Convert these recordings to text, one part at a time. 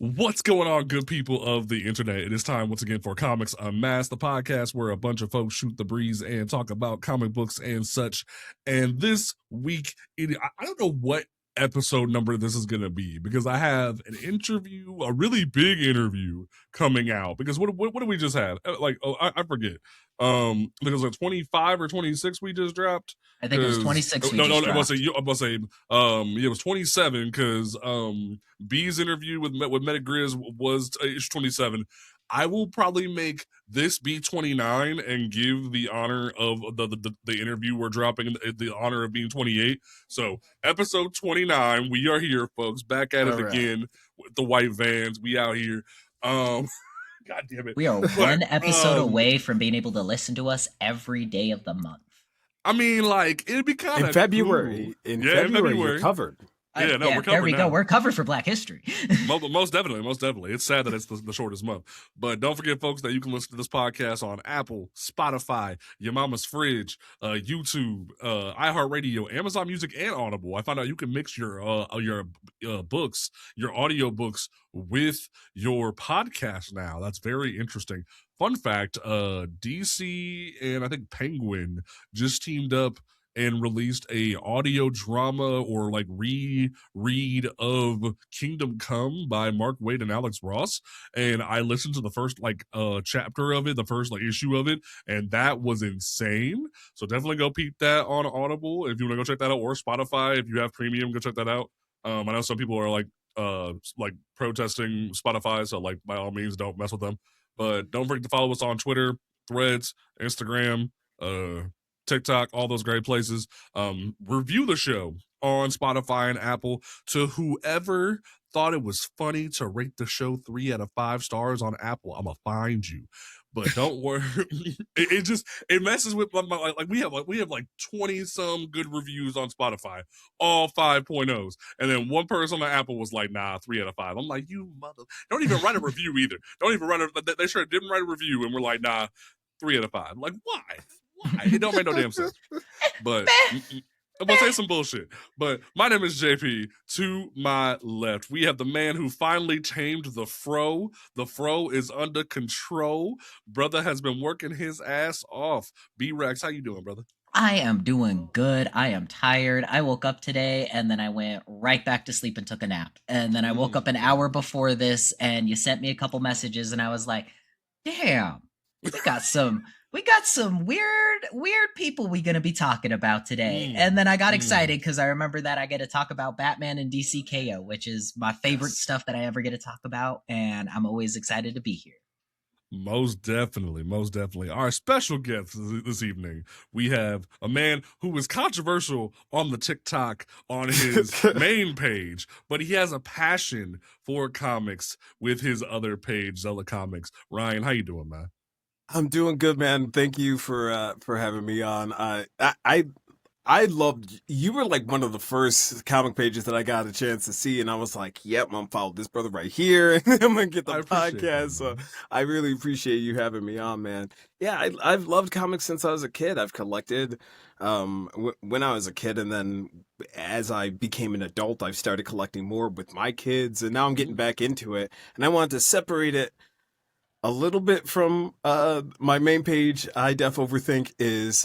What's going on, good people of the internet? It is time once again for Comics Unmasked, the podcast where a bunch of folks shoot the breeze and talk about comic books and such. And this week, I don't know what episode number this is going to be because I have an interview, a really big interview coming out. Because what did we just have? I forget. Because like 25 or 26 we just dropped. I think it was 26 we no, just no, dropped. I must say, it was 27 because B's interview with Metagriz was issue 27. I will probably make this be 29 and give the honor of the interview we're dropping the honor of being 28. So episode 29, we are here, folks, back at it again with the white vans. We out here. God damn it. We are one episode away from being able to listen to us every day of the month. I mean, like, it'd be kind of in February. Cool. In February, you're covered. We're covered. There we go. We're covered for Black History. most definitely. It's sad that it's the shortest month. But don't forget, folks, that you can listen to this podcast on Apple, Spotify, your mama's fridge, YouTube, iHeartRadio, Amazon Music, and Audible. I found out you can mix your books, your audio books, with your podcast now. That's very interesting. Fun fact, DC and I think Penguin just teamed up and released a audio drama or like reread of Kingdom Come by Mark Waid and Alex Ross. And I listened to the first chapter of it, the first issue of it, and that was insane. So definitely go peep that on Audible if you want to go check that out, or Spotify if you have premium, go check that out. I know some people are like protesting Spotify, so like by all means don't mess with them. But don't forget to follow us on Twitter, Threads, Instagram, TikTok, all those great places. Review the show on Spotify and Apple. To whoever thought it was funny to rate the show 3 out of 5 stars on Apple, I'm gonna find you. But don't worry, it messes with my like we have like 20 some good reviews on Spotify, all 5.0s, and then one person on Apple was like, nah, 3 out of 5. I'm like, you mother, don't even write a review either. Don't even write they sure didn't write a review, and we're like, nah, 3 out of 5. Like, why? It don't make no damn sense. But I'm gonna say some bullshit. But my name is JP. To my left, we have the man who finally tamed the fro. The fro is under control. Brother has been working his ass off. B-Rax, how you doing, brother? I am doing good. I am tired. I woke up today and then I went right back to sleep and took a nap. And then I woke up an hour before this and you sent me a couple messages and I was like, damn, we got some weird people we're going to be talking about today. And then I got excited because I remember that I get to talk about Batman and DC KO, which is my favorite stuff that I ever get to talk about. And I'm always excited to be here. Most definitely. Our special guest this evening, we have a man who is controversial on the TikTok on his main page, but he has a passion for comics with his other page, Zella Comics. Ryan, how you doing, man? I'm doing good, man. Thank you for having me on. I loved, you were like one of the first comic pages that I got a chance to see, and I was like, yep, I'm gonna follow this brother right here. I'm gonna get the podcast. So I really appreciate you having me on, man. Yeah, I've loved comics since I was a kid. I've collected when I was a kid, and then as I became an adult, I've started collecting more with my kids, and now I'm getting back into it. And I wanted to separate it a little bit from my main page. I Def Overthink is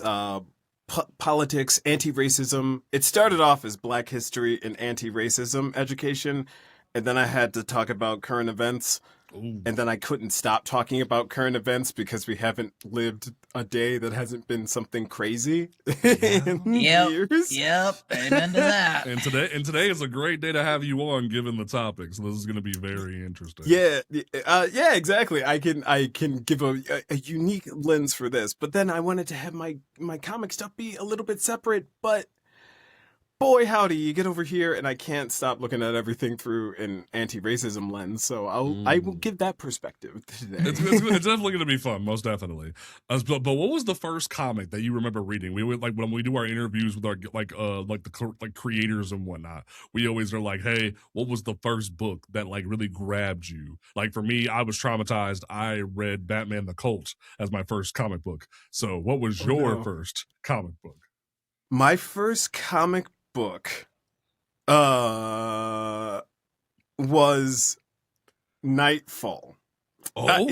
politics, anti-racism. It started off as Black history and anti-racism education, and then I had to talk about current events. Ooh. And then I couldn't stop talking about current events because we haven't lived a day that hasn't been something crazy in years. Yep, amen to that. And today is a great day to have you on, given the topic. So this is going to be very interesting. Yeah, exactly. I can give a unique lens for this, but then I wanted to have my comic stuff be a little bit separate, but boy, howdy, you get over here, and I can't stop looking at everything through an anti-racism lens. So I will give that perspective today. It's definitely going to be fun, most definitely. But what was the first comic that you remember reading? We would like when we do our interviews with our the creators and whatnot. We always are like, hey, what was the first book that like really grabbed you? Like for me, I was traumatized. I read Batman the Cult as my first comic book. So what was your first comic book? My first comic book was Nightfall. Oh,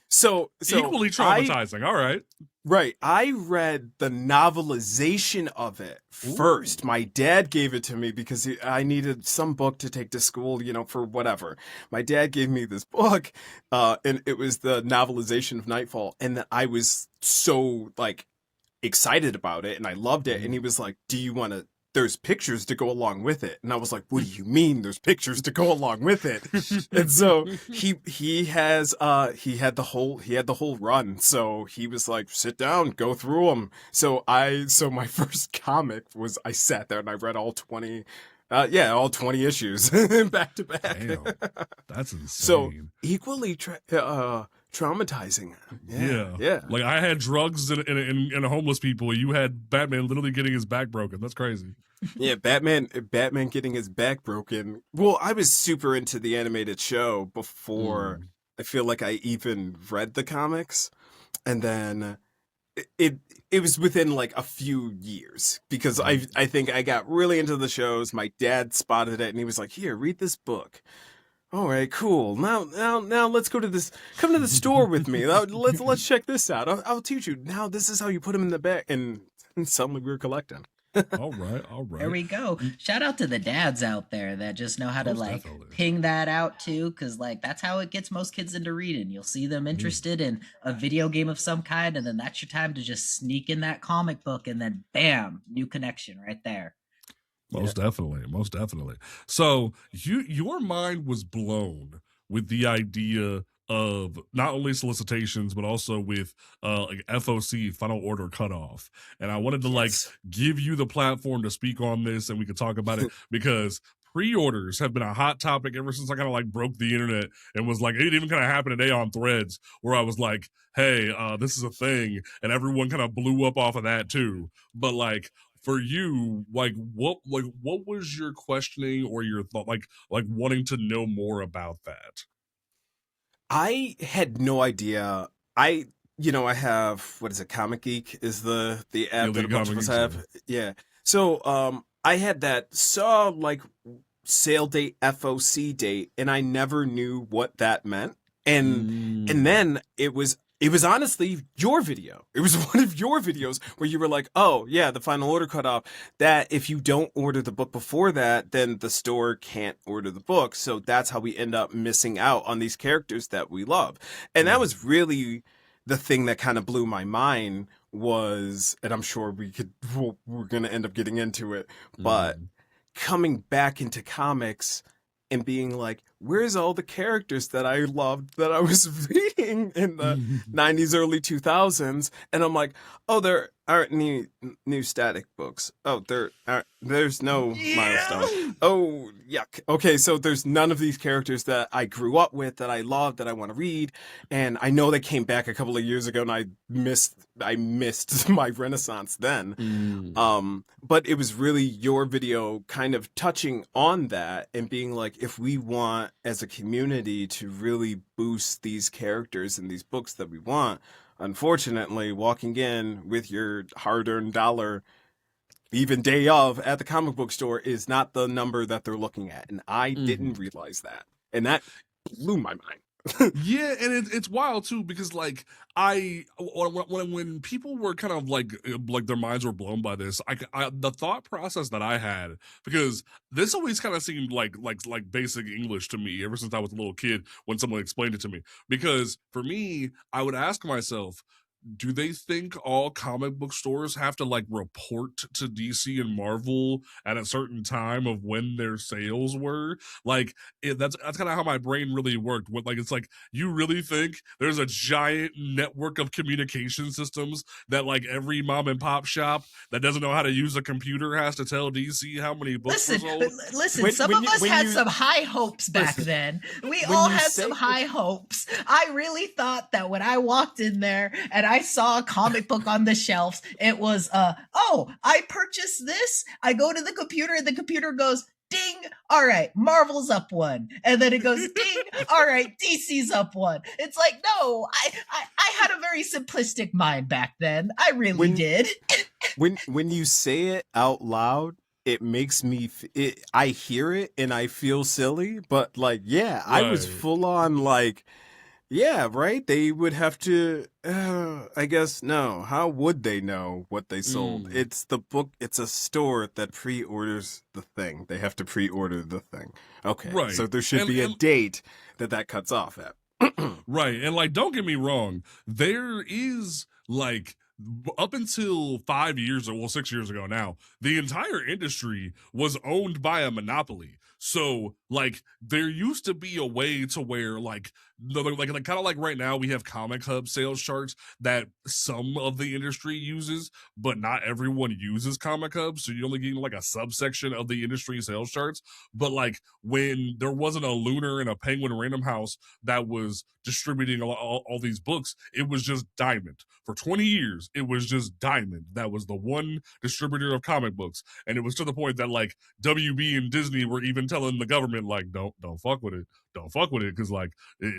So equally traumatizing. All right. Right. I read the novelization of it first. Ooh. My dad gave it to me because I needed some book to take to school, for whatever. My dad gave me this book, and it was the novelization of Nightfall. And I was so, like, excited about it, and I loved it. And he was like, do you want to, there's pictures to go along with it. And I was like, what do you mean there's pictures to go along with it? And so he had the whole run. So he was like, sit down, go through them. So my first comic was, I sat there and I read all 20 issues back to back. Damn, that's insane. So equally traumatizing. Yeah. Like I had drugs and homeless people. You had Batman literally getting his back broken. That's crazy. Yeah, Batman getting his back broken. Well, I was super into the animated show before I feel like I even read the comics, and then it was within like a few years because I think I got really into the shows. My dad spotted it and he was like, "Here, read this book." All right, cool. Now, let's go to this. Come to the store with me. Let's check this out. I'll teach you. Now, this is how you put them in the bag. And suddenly we were collecting. All right. There we go. Shout out to the dads out there that just know how to ping that out too, because that's how it gets most kids into reading. You'll see them interested in a video game of some kind, and then that's your time to just sneak in that comic book, and then bam, new connection right there. Most definitely. So your mind was blown with the idea of not only solicitations but also with like FOC, final order cutoff, and I wanted to give you the platform to speak on this and we could talk about it because pre-orders have been a hot topic ever since I kind of broke the internet and was it even kind of happened today on Threads where I was like, hey, this is a thing, and everyone kind of blew up off of that too. But for you, what was your questioning or your thought, wanting to know more about that? I had no idea. I have, what is it? Comic Geek is the app that a bunch of us have. Yeah. So, I had that, saw sale date, FOC date, and I never knew what that meant. And then it was honestly your video. It was one of your videos where you were like, oh yeah, the final order cutoff, that if you don't order the book before that, then the store can't order the book. So that's how we end up missing out on these characters that we love. And that was really the thing that kind of blew my mind was, and I'm sure we're going to end up getting into it, but coming back into comics and being like, where's all the characters that I loved that I was reading in the 90s, early 2000s? And I'm like, oh, there aren't any new Static books. Oh, there's no Milestone. Oh, yuck. Okay, so there's none of these characters that I grew up with, that I love, that I want to read. And I know they came back a couple of years ago and I missed my renaissance then. But it was really your video kind of touching on that and being like, if we want as a community to really boost these characters and these books that we want, unfortunately, walking in with your hard-earned dollar, even day of, at the comic book store is not the number that they're looking at. And I didn't realize that. And that blew my mind. Yeah, and it's wild too because when people were kind of like their minds were blown by this, I the thought process that I had, because this always kind of seemed like basic English to me ever since I was a little kid when someone explained it to me. Because for me, I would ask myself, do they think all comic book stores have to report to DC and Marvel at a certain time of when their sales were? That's kind of how my brain really worked. It's you really think there's a giant network of communication systems that every mom and pop shop that doesn't know how to use a computer has to tell DC how many books were sold? Listen, some of us had some high hopes back then. We all had some high hopes. I really thought that when I walked in there and I saw a comic book on the shelves, it was, I purchased this. I go to the computer and the computer goes, ding, all right, Marvel's up one. And then it goes, ding, all right, DC's up one. It's like, no, I had a very simplistic mind back then. I really did. When you say it out loud, it makes me I hear it and I feel silly, but like yeah, I was Right. full on like yeah, right? They would have to I guess no. How would they know what they sold? Mm. It's the book, it's a store that pre-orders the thing. They have to pre-order the thing. Okay. Right. So there should be a And date that cuts off at. right. And like, don't get me wrong, there is like up until 5 years or well 6 years ago now, the entire industry was owned by a monopoly. So like there used to be a way to where like like kind of like right now we have Comic Hub sales charts that some of the industry uses, but not everyone uses Comic Hub. So you're only getting like a subsection of the industry sales charts. But like when there wasn't a Lunar and a Penguin Random House that was distributing all these books, it was just Diamond. For 20 years, it was just Diamond. That was the one distributor of comic books. And it was to the point that like WB and Disney were even telling the government, like, don't fuck with it. Don't fuck with it. Cause like,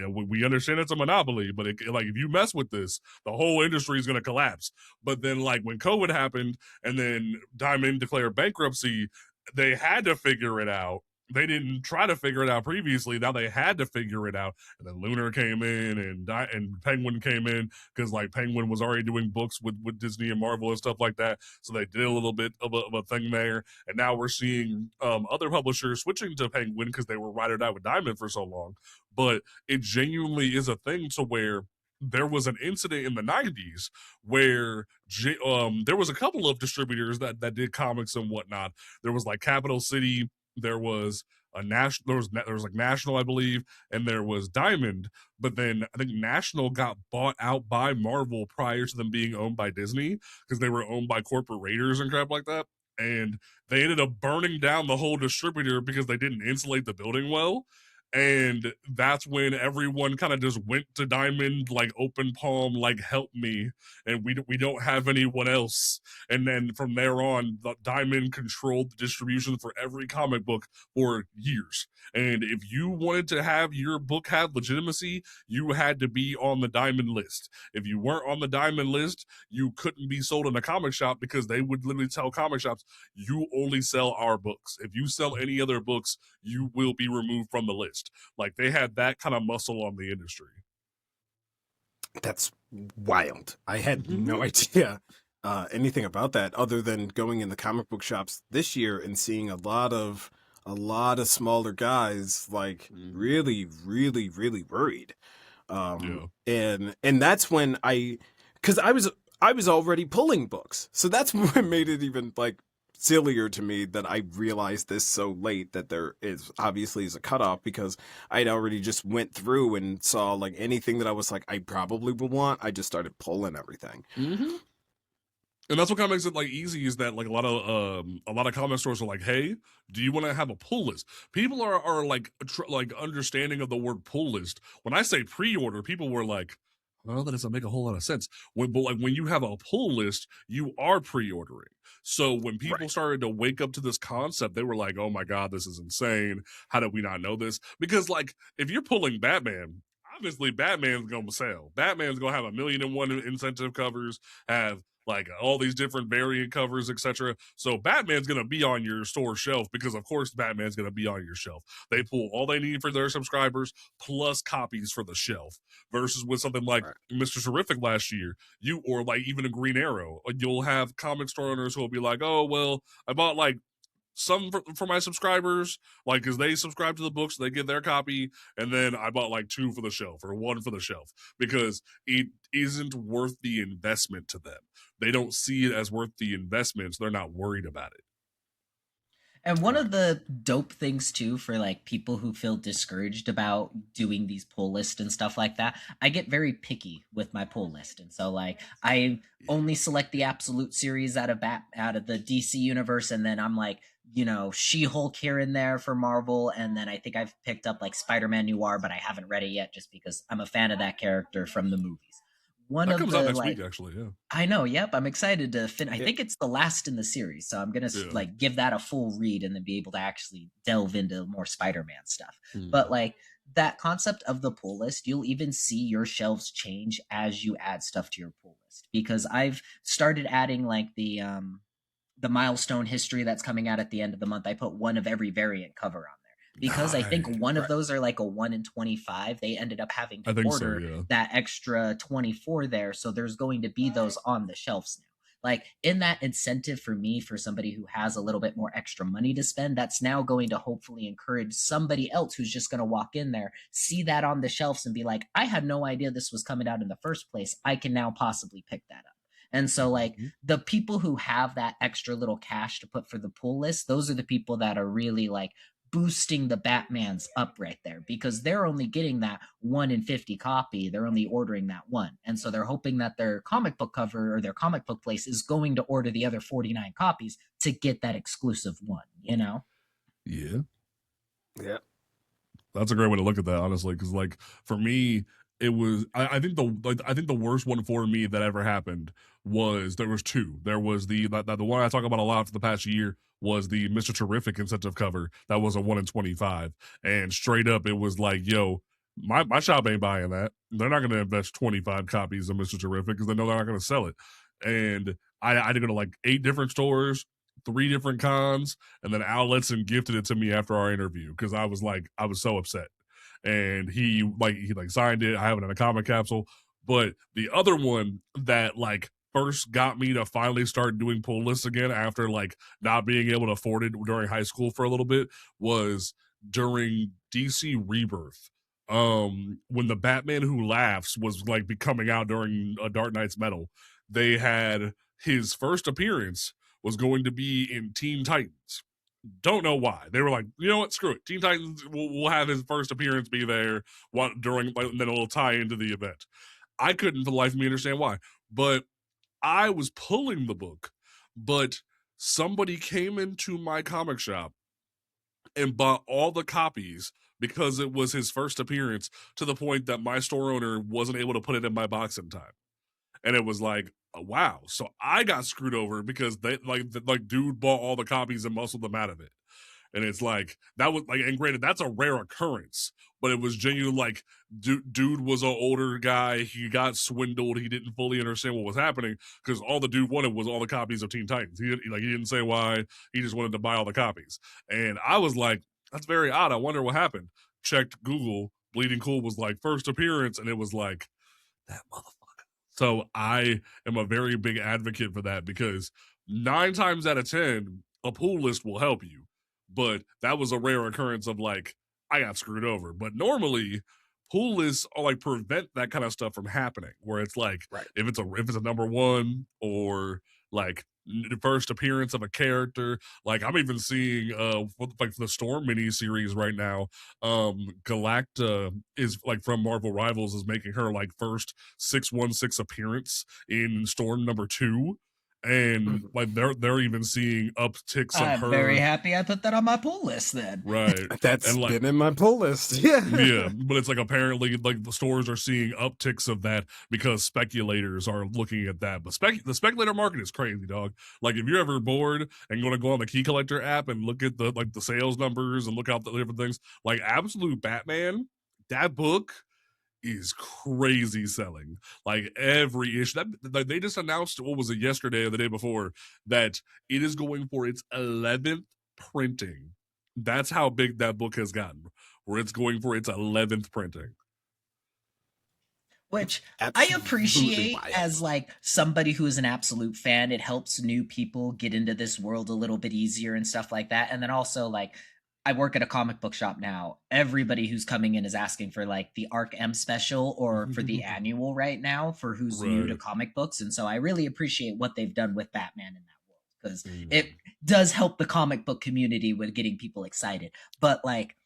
we understand it's a monopoly, but like, if you mess with this, the whole industry is going to collapse. But then like when COVID happened and then Diamond declared bankruptcy, they had to figure it out. They didn't try to figure it out previously. Now they had to figure it out. And then Lunar came in and Penguin came in because like Penguin was already doing books with Disney and Marvel and stuff like that. So they did a little bit of a thing there. And now we're seeing other publishers switching to Penguin because they were riding out with Diamond for so long. But it genuinely is a thing to where there was an incident in the 90s where there was a couple of distributors that did comics and whatnot. There was like Capital City, there was a national, there was like National, I believe, and there was Diamond. But then I think National got bought out by Marvel prior to them being owned by Disney because they were owned by corporate raiders and crap like that. And they ended up burning down the whole distributor because they didn't insulate the building well. And that's when everyone kind of just went to Diamond, like open palm, like help me, and we don't have anyone else. And then from there on, the Diamond controlled the distribution for every comic book for years. And if you wanted to have your book have legitimacy, you had to be on the Diamond list. If you weren't on the Diamond list, you couldn't be sold in a comic shop because they would literally tell comic shops, you only sell our books. If you sell any other books, you will be removed from the list. Like they had that kind of muscle on the industry. That's wild. I had no idea anything about that other than going in the comic book shops this year and seeing a lot of smaller guys like really worried. And that's when because I was already pulling books, so that's what made it even like sillier to me that I realized this so late that there is obviously is a cutoff because I'd already just went through and saw like anything that I was like I probably would want. I just started pulling everything. And that's what kind of makes it like easy is that like a lot of comic stores are like, hey, do you want to have a pull list? People are like like understanding of the word pull list. When I say pre-order, people were like, well, that doesn't make a whole lot of sense. But like when you have a pull list, you are pre-ordering. So when people started to wake up to this concept, they were like, oh my God, this is insane. How did we not know this? Because like if you're pulling Batman, obviously Batman's gonna sell. Batman's gonna have 1,000,001 incentive covers, have like all these different variant covers, etc. So Batman's gonna be on your store shelf because of course Batman's gonna be on your shelf. They pull all they need for their subscribers plus copies for the shelf. Versus with something like Mr. Terrific last year, or like even a Green Arrow, you'll have comic store owners who will be like, oh well, I bought like some for my subscribers, like because they subscribe to the books, they get their copy, and then I bought like 2 for the shelf or 1 for the shelf because it isn't worth the investment to them. They don't see it as worth the investment, so they're not worried about it. And one of the dope things too for like people who feel discouraged about doing these pull lists and stuff like that, I get very picky with my pull list. And so like I only select the absolute series out of the DC universe, and then I'm like, you know, She-Hulk here and there for Marvel, and then I think I've picked up like Spider-Man Noir, but I haven't read it yet just because I'm a fan of that character from the movies. One that of comes the out next like week, actually. Yeah, I know. Yep, I'm excited to I think it's the last in the series, so I'm gonna like give that a full read and then be able to actually delve into more Spider-Man stuff. But like that concept of the pull list, you'll even see your shelves change as you add stuff to your pull list because I've started adding like the the milestone history that's coming out at the end of the month, I put one of every variant cover on there because I think one of those are like a 1 in 25. They ended up having to order that extra 24 there. So there's going to be those on the shelves now. Like in that incentive for me, for somebody who has a little bit more extra money to spend, that's now going to hopefully encourage somebody else who's just going to walk in there, see that on the shelves and be like, I had no idea this was coming out in the first place. I can now possibly pick that up. And so like the people who have that extra little cash to put for the pull list, those are the people that are really like boosting the Batmans up right there, because they're only getting that 1 in 50 copy. They're only ordering that one. And so they're hoping that their comic book cover or their comic book place is going to order the other 49 copies to get that exclusive one, you know? Yeah. Yeah. That's a great way to look at that, honestly, because like for me, it was I think the worst one for me that ever happened was there was two. There was the one I talk about a lot for the past year was the Mr. Terrific incentive cover that was a 1 in 25, and straight up it was like, yo, my shop ain't buying that. They're not going to invest 25 copies of Mr. Terrific because they know they're not going to sell it. And I had to go to like 8 different stores, 3 different cons, and then outlets, and gifted it to me after our interview because I was so upset. And he signed it. I have it in a comic capsule. But the other one that like first got me to finally start doing pull lists again after like not being able to afford it during high school for a little bit was during DC Rebirth. When the Batman Who Laughs was like coming out during Dark Knight's Metal, they had his first appearance was going to be in Teen Titans. Don't know why. They were like, you know what, screw it. Teen Titans will have his first appearance be there during, and then it'll tie into the event. I couldn't for the life of me understand why. But I was pulling the book, but somebody came into my comic shop and bought all the copies because it was his first appearance, to the point that my store owner wasn't able to put it in my box in time. And it was like, wow. So I got screwed over because they like dude bought all the copies and muscled them out of it. And it's like, that was like, and granted, that's a rare occurrence, but it was genuine. Like, dude was an older guy. He got swindled. He didn't fully understand what was happening because all the dude wanted was all the copies of Teen Titans. He didn't say why. He just wanted to buy all the copies. And I was like, that's very odd. I wonder what happened. Checked Google. Bleeding Cool was like first appearance, and it was like, that motherfucker. So I am a very big advocate for that because 9 times out of 10, a pull list will help you. But that was a rare occurrence of like, I got screwed over. But normally, pull lists are like prevent that kind of stuff from happening. Where it's like, if it's a number 1 or like the first appearance of a character, like I'm even seeing like the Storm miniseries right now. Galacta is like from Marvel Rivals is making her like first 616 appearance in Storm number 2. And like they're even seeing upticks of her. I'm very happy I put that on my pull list then. Right. That's and like, been in my pull list. Yeah. Yeah. But it's like apparently like the stores are seeing upticks of that because speculators are looking at that. But the speculator market is crazy, dog. Like if you're ever bored and going to go on the Key Collector app and look at the sales numbers and look out the different things, like Absolute Batman, that book is crazy selling. Like every issue that they just announced, what was it, yesterday or the day before, that it is going for its 11th printing. That's how big that book has gotten, where it's going for its 11th printing. Which I appreciate as like somebody who is an absolute fan. It helps new people get into this world a little bit easier and stuff like that. And then also like, I work at a comic book shop now. Everybody who's coming in is asking for like the Arc M special or for the annual right now for who's new to comic books. And so I really appreciate what they've done with Batman in that world because it does help the comic book community with getting people excited. But like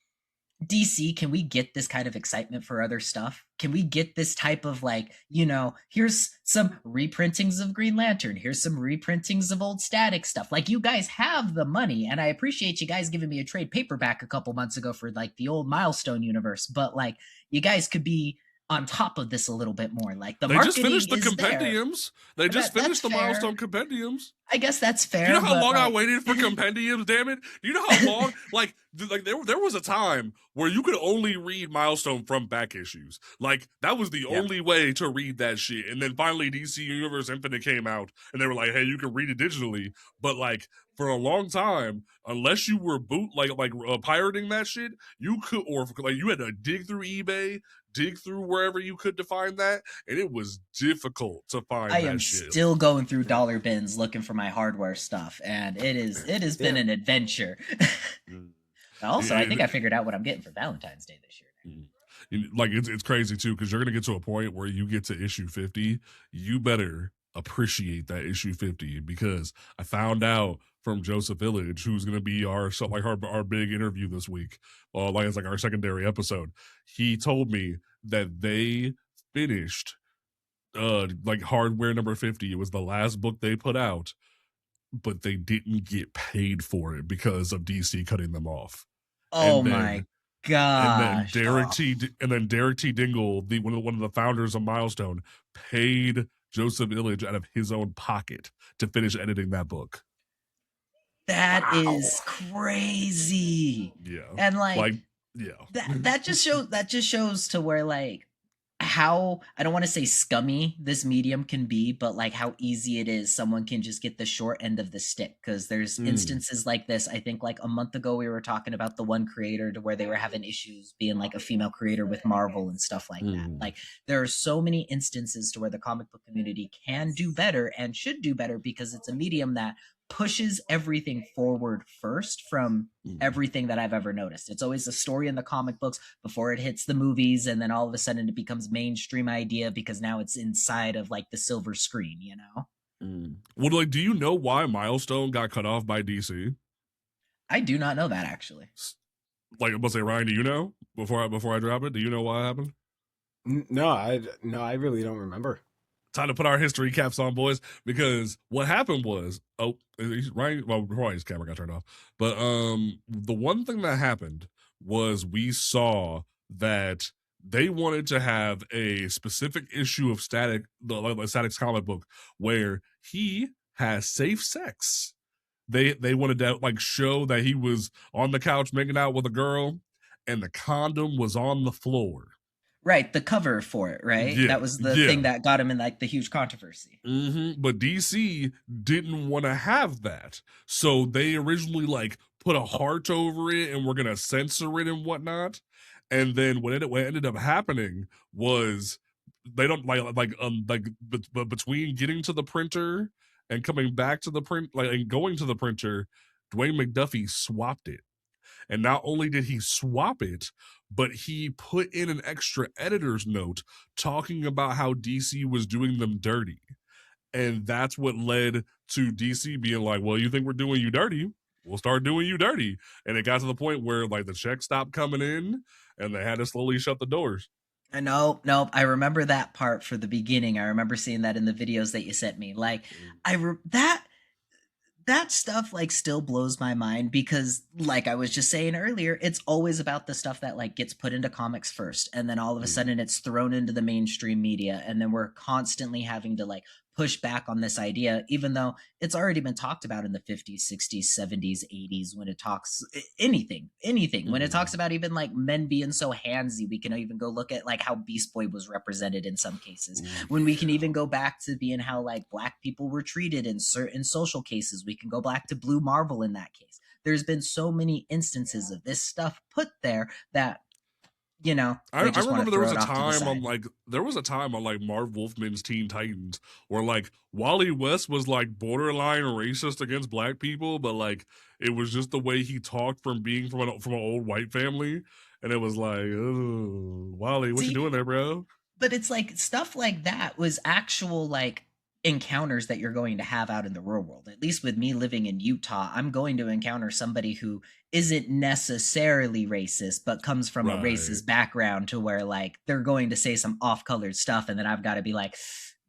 DC, can we get this kind of excitement for other stuff? Can we get this type of like, you know, here's some reprintings of Green Lantern. Here's some reprintings of old Static stuff. Like you guys have the money and I appreciate you guys giving me a trade paperback a couple months ago for like the old Milestone universe. But like you guys could be on top of this a little bit more. Like they just finished the compendiums. They just finished the Milestone compendiums. I guess that's fair. Do you know how long I like... waited for compendiums? Damn it! Do you know how long? like there was a time where you could only read Milestone from back issues. Like that was the only way to read that shit. And then finally, DC Universe Infinite came out, and they were like, "Hey, you can read it digitally." But like for a long time, unless you were pirating that shit, you could, or like you had to dig through eBay, dig through wherever you could to find that, and it was difficult to find. I am still going through dollar bins looking for my hardware stuff, and it has been an adventure. Also, I think I figured out what I'm getting for Valentine's Day this year. Like it's crazy too, because you're gonna get to a point where you get to issue 50. You better appreciate that issue 50, because I found out from Joseph Village, who's gonna be our big interview this week, like it's like our secondary episode. He told me that they finished like hardware number 50. It was the last book they put out, but they didn't get paid for it because of DC cutting them off. Oh my gosh. And then Derek T. Dingle, one of the founders of Milestone, paid Joseph Village out of his own pocket to finish editing that book. That is crazy. Yeah. And yeah. That just shows to where like how, I don't want to say scummy this medium can be, but like how easy it is someone can just get the short end of the stick, because there's instances like this. I think like a month ago we were talking about the one creator to where they were having issues being like a female creator with Marvel and stuff like that. Like there are so many instances to where the comic book community can do better and should do better, because it's a medium that pushes everything forward first from everything that I've ever noticed. It's always a story in the comic books before it hits the movies, and then all of a sudden it becomes mainstream idea because now it's inside of like the silver screen, you know? Well, like, do you know why Milestone got cut off by DC? I do not know that, actually. Like, I'm gonna say, Ryan, do you know before I drop it? Do you know why it happened? No, I really don't remember. Time to put our history caps on, boys, because what happened was, Ryan, well, before his camera got turned off, but the one thing that happened was we saw that they wanted to have a specific issue of Static's comic book where he has safe sex. They wanted to like show that he was on the couch making out with a girl, and the condom was on the floor. Right, the cover for it, right? Yeah, that was the thing that got him in like the huge controversy. But DC didn't want to have that, so they originally like put a heart over it and were gonna censor it and whatnot. And then what ended up happening was they don't between getting to the printer and coming back to the print, and going to the printer, Dwayne McDuffie swapped it. And not only did he swap it, but he put in an extra editor's note talking about how DC was doing them dirty. And that's what led to DC being like, well, you think we're doing you dirty? We'll start doing you dirty. And it got to the point where like the checks stopped coming in and they had to slowly shut the doors. Nope. I remember that part for the beginning. I remember seeing that in the videos that you sent me. Like that stuff like still blows my mind, because like I was just saying earlier, it's always about the stuff that like gets put into comics first, and then all of a sudden it's thrown into the mainstream media, and then we're constantly having to like push back on this idea, even though it's already been talked about in the 50s, 60s, 70s, 80s, when it talks anything, when it talks about even like men being so handsy. We can even go look at like how Beast Boy was represented in some cases, when we can even go back to being how like black people were treated in certain social cases. We can go back to Blue Marvel in that case. There's been so many instances of this stuff put there that, you know, I remember there was a time on like Marv Wolfman's Teen Titans where like Wally West was like borderline racist against black people, but like it was just the way he talked from being from an old white family, and it was like, oh, Wally, what you doing there, bro? But it's like stuff like that was actual like encounters that you're going to have out in the real world. At least with me living in Utah, I'm going to encounter somebody who isn't necessarily racist, but comes from a racist background, to where like they're going to say some off-colored stuff, and then I've got to be like,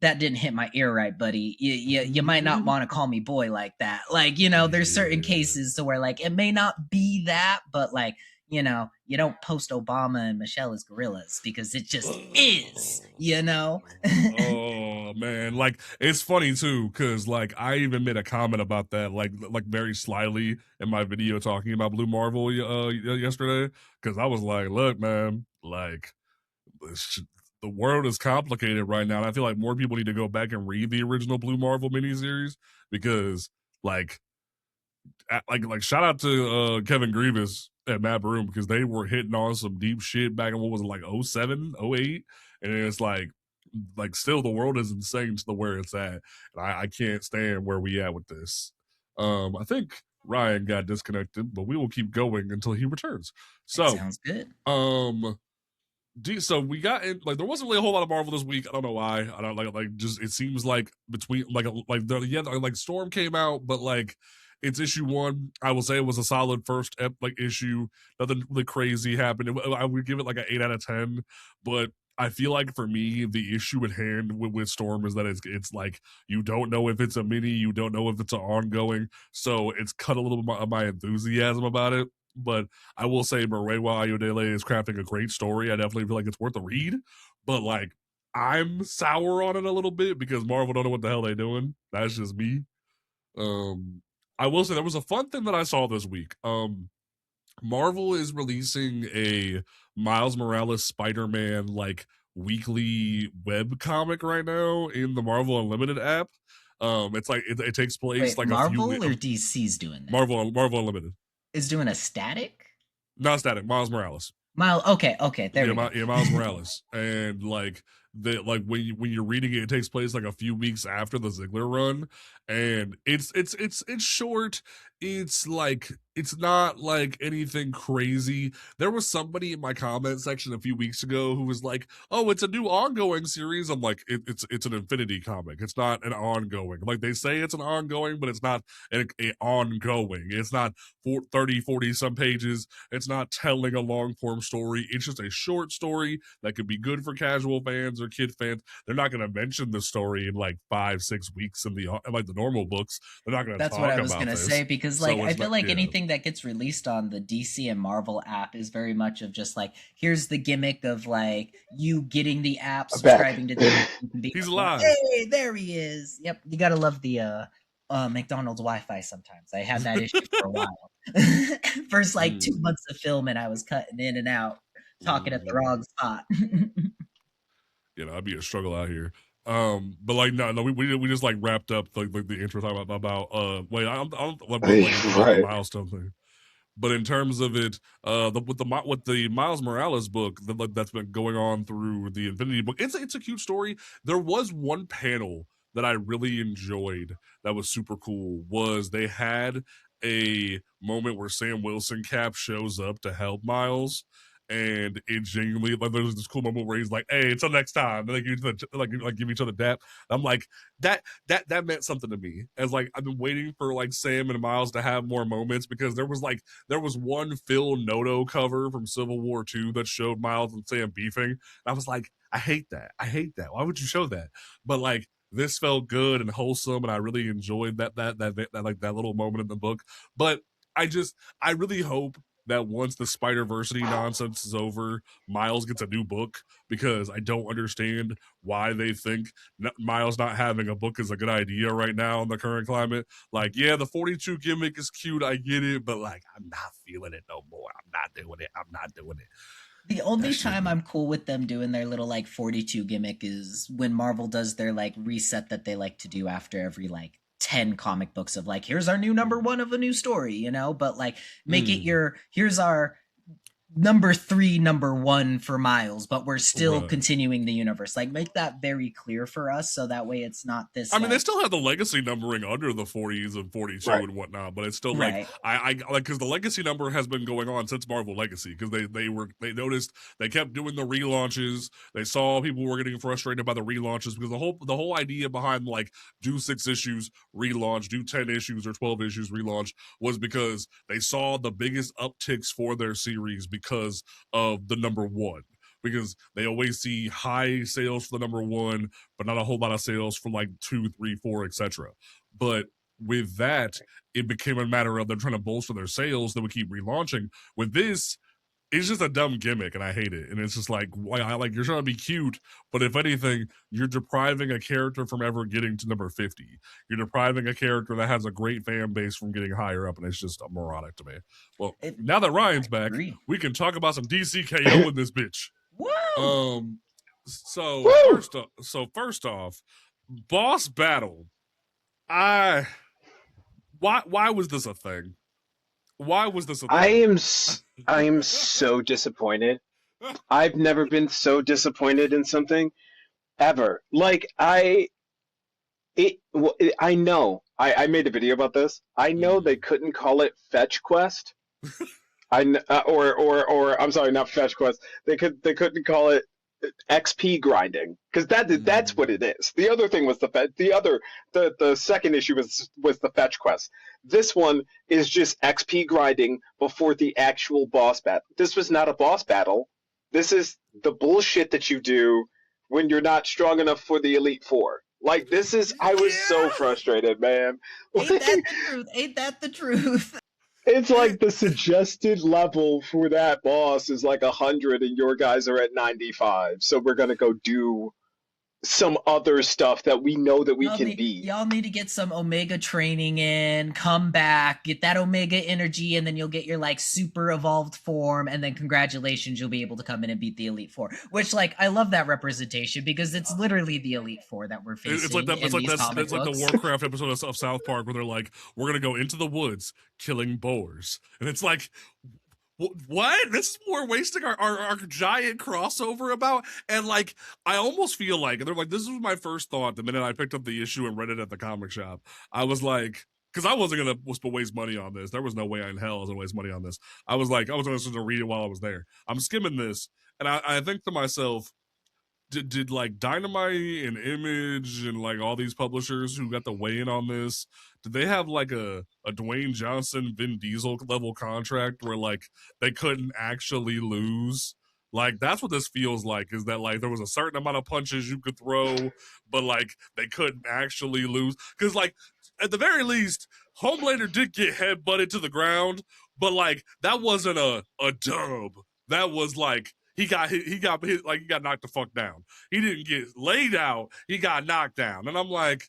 that didn't hit my ear right, buddy. You might not want to call me boy like that. Like, you know, there's certain cases to where like it may not be that, but like, you know, you don't post Obama and Michelle as gorillas because it just is, you know. Oh man, like it's funny too, because like I even made a comment about that, like very slyly in my video talking about Blue Marvel yesterday, because I was like, look, man, like the world is complicated right now, and I feel like more people need to go back and read the original Blue Marvel miniseries because like shout out to Kevin Grievous and Matt Broom because they were hitting on some deep shit back in what was it, like 07, 08, and it's like still the world is insane to the where it's at, and I can't stand where we at with this. I think Ryan got disconnected, but we will keep going until he returns. So that sounds good. So we got in, like there wasn't really a whole lot of Marvel this week. I don't know why. I don't like just it seems like between like Storm came out, but like it's issue 1. I will say it was a solid first issue. Nothing really crazy happened. I would give it like an 8 out of 10, but I feel like for me the issue at hand with Storm is that it's like you don't know if it's a mini, you don't know if it's an ongoing, so it's cut a little bit of my enthusiasm about it. But I will say Marewa Ayodele is crafting a great story. I definitely feel like it's worth a read. But like I'm sour on it a little bit because Marvel don't know what the hell they're doing. That's just me. I will say there was a fun thing that I saw this week. Marvel is releasing a Miles Morales Spider-Man like weekly web comic right now in the Marvel Unlimited app. It's like it takes place like Marvel a few or DC's doing that? Marvel Unlimited is doing a static. Not static. Miles Morales. Okay, there we go. Yeah, Miles Morales, and like when you're reading it, it takes place like a few weeks after the Ziegler run, and it's short. It's like it's not like anything crazy. There was somebody in my comment section a few weeks ago who was like, "Oh, it's a new ongoing series." I'm like, it's an Infinity comic. It's not an ongoing. Like they say it's an ongoing, but it's not an ongoing. It's not 30, 40 some pages. It's not telling a long form story. It's just a short story that could be good for casual fans or kid fans. They're not going to mention the story in like 5-6 weeks in like the normal books. They're not going to talk about this. That's what I was going to say because like I feel like anything that gets released on the DC and Marvel app is very much of just like here's the gimmick of like you getting the app, subscribing to the app. He's alive. Hey, there he is. Yep, you got to love the McDonald's Wi-Fi sometimes. I had that issue for a while. First like 2 months of filming, I was cutting in and out, talking at the wrong spot. That'd be a struggle out here. But like no, we just like wrapped up like the intro talking about wait, I don't like the milestone thing. But in terms of it, with the Miles Morales book that's been going on through the Infinity book, it's a cute story. There was one panel that I really enjoyed that was super cool. Was they had a moment where Sam Wilson Cap shows up to help Miles, and it genuinely like there's this cool moment where he's like, "Hey, until next time," and like give each other dap. I'm like that meant something to me, as like I've been waiting for like Sam and Miles to have more moments because there was one Phil Noto cover from Civil War II that showed Miles and Sam beefing. And I was like, I hate that. Why would you show that? But like this felt good and wholesome, and I really enjoyed that like that little moment in the book. But I really hope that once the Spider-Versity nonsense is over, Miles gets a new book, because I don't understand why they think Miles not having a book is a good idea right now in the current climate. Like, yeah, the 42 gimmick is cute, I get it, but like, I'm not feeling it no more. I'm not doing it. The only time I'm cool with them doing their little like 42 gimmick is when Marvel does their like reset that they like to do after every like 10 comic books of like, here's our new number 1 of a new story, but like make it here's our number 3 number 1 for Miles, but we're still continuing the universe. Like make that very clear for us, so that way it's not this. I mean, they still have the legacy numbering under the 40s and 42 and whatnot, but it's still like I like, because the legacy number has been going on since Marvel Legacy, because they noticed they kept doing the relaunches. They saw people were getting frustrated by the relaunches, because the whole idea behind like do 6 issues relaunch, do 10 issues or 12 issues relaunch was because they saw the biggest upticks for their series because of the number 1, because they always see high sales for the number 1, but not a whole lot of sales for like 2, 3, 4, etc. But with that, it became a matter of them trying to bolster their sales. They would keep relaunching. With this, it's just a dumb gimmick, and I hate it. And it's just like, you're trying to be cute, but if anything, you're depriving a character from ever getting to number 50. You're depriving a character that has a great fan base from getting higher up, and it's just moronic to me. Well, now that Ryan's back, we can talk about some DCKO in this bitch. Woo! First off, boss battle. Why was this a thing? Why was this a thing? I am so disappointed. I've never been so disappointed in something ever. Like I know. I made a video about this. I know they couldn't call it Fetch Quest. Or I'm sorry, not Fetch Quest. They couldn't call it XP grinding, because that's what it is. The other thing was the second issue was the Fetch Quest. This one is just XP grinding before the actual boss battle. This was not a boss battle. This is the bullshit that you do when you're not strong enough for the Elite Four. Like, this is, I was so frustrated, man. Ain't that the truth? Ain't that the truth? It's like the suggested level for that boss is like 100 and your guys are at 95. So we're going to go do some other stuff that we know that we can beat. Y'all need to get some Omega training in, come back, get that Omega energy, and then you'll get your like super evolved form, and then congratulations, you'll be able to come in and beat the Elite Four. Which, like, I love that representation because it's literally the Elite Four that we're facing. It's like the Warcraft episode of South Park where they're like, we're gonna go into the woods killing boars, and it's like, what? This is what we're wasting our giant crossover about? And like, I almost feel like, and they're like, this was my first thought the minute I picked up the issue and read it at the comic shop. I was like, because I wasn't going to waste money on this. There was no way in hell I was going to waste money on this. I was like, I was going to read it while I was there. I'm skimming this, and I think to myself, did like Dynamite and Image and like all these publishers who got the weigh in on this, did they have like a Dwayne Johnson, Vin Diesel level contract where like they couldn't actually lose? Like, that's what this feels like, is that like there was a certain amount of punches you could throw, but like they couldn't actually lose. Because like, at the very least, Homelander did get headbutted to the ground, but like that wasn't a dub. That was like, he got hit, like he got knocked the fuck down. He didn't get laid out. He got knocked down. And I'm like,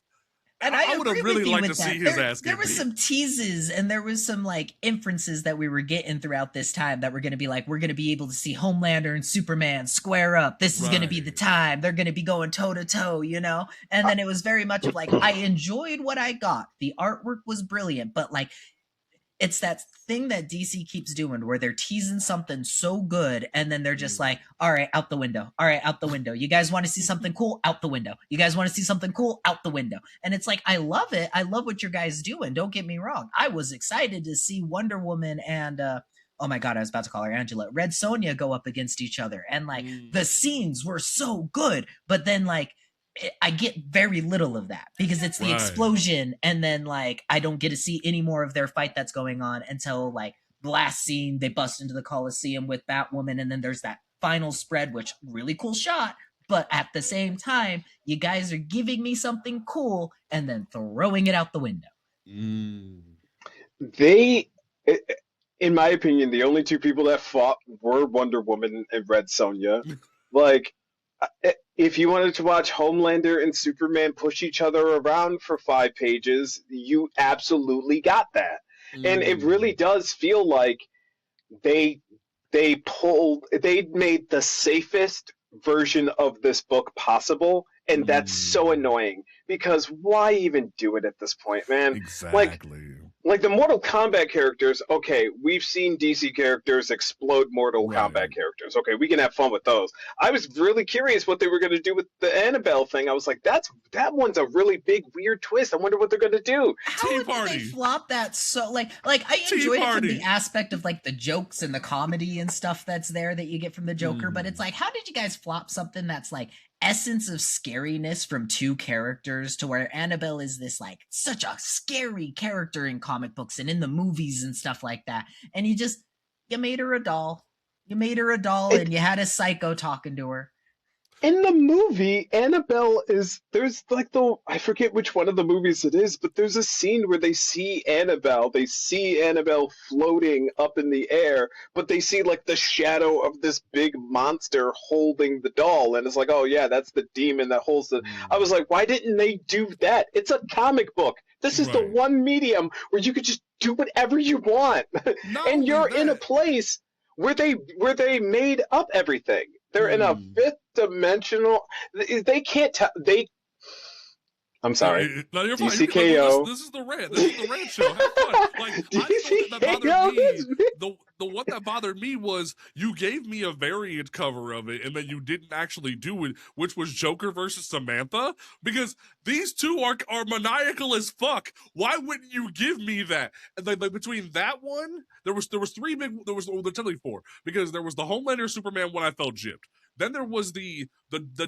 and I would have really liked to see his ass get There was some teases and there was some like inferences that we were getting throughout this time that we're going to be like, we're going to be able to see Homelander and Superman square up. This is going to be the time. They're going to be going toe to toe, you know? And then it was very much of like, I enjoyed what I got. The artwork was brilliant, but like, it's that thing that DC keeps doing where they're teasing something so good and then they're just like, all right, out the window. All right, out the window. You guys want to see something cool? Out the window. You guys want to see something cool? Out the window. And it's like, I love it. I love what your guys doing. Don't get me wrong. I was excited to see Wonder Woman and oh my God, I was about to call her Angela, Red Sonja go up against each other. And like the scenes were so good, but then like I get very little of that because it's the explosion, and then like I don't get to see any more of their fight that's going on until like the last scene. They bust into the Coliseum with Batwoman, and then there's that final spread, which really cool shot. But at the same time, you guys are giving me something cool and then throwing it out the window. They, in my opinion, the only two people that fought were Wonder Woman and Red Sonja. Like, if you wanted to watch Homelander and Superman push each other around for 5 pages, you absolutely got that. And it really does feel like they made the safest version of this book possible, and that's so annoying because why even do it at this point, man? Exactly. Like the Mortal Kombat characters, okay, we've seen DC characters explode Mortal Kombat characters. Okay, we can have fun with those. I was really curious what they were going to do with the Annabelle thing. I was like, that one's a really big, weird twist. I wonder what they're going to do. How did they flop that so? Like I enjoyed it from the aspect of like the jokes and the comedy and stuff that's there that you get from the Joker, but it's like, how did you guys flop something that's like essence of scariness from 2 characters to where Annabelle is this like such a scary character in comic books and in the movies and stuff like that, and you made her a doll. You made her a doll and you had a psycho talking to her. in the movie, Annabelle there's like I forget which one of the movies it is, but there's a scene where they see Annabelle floating up in the air, but they see like the shadow of this big monster holding the doll, and it's like, oh yeah, that's the demon that holds the. I was like, why didn't they do that? It's a comic book. This is the Right. one medium where you could just do whatever you want, Not and only you're in a that- place where they made up everything. They're in a fifth dimensional. They can't tell. I'm sorry. No, you're fine. DCKO. This is the rant. This is the rant show. Have fun. Like, I think that bothered me. The one that bothered me was you gave me a variant cover of it, and then you didn't actually do it, which was Joker versus Samantha. Because these two are maniacal as fuck. Why wouldn't you give me that? And like between that one, there was three big. There was technically four, because there was the Homelander Superman one I felt gypped. Then there was the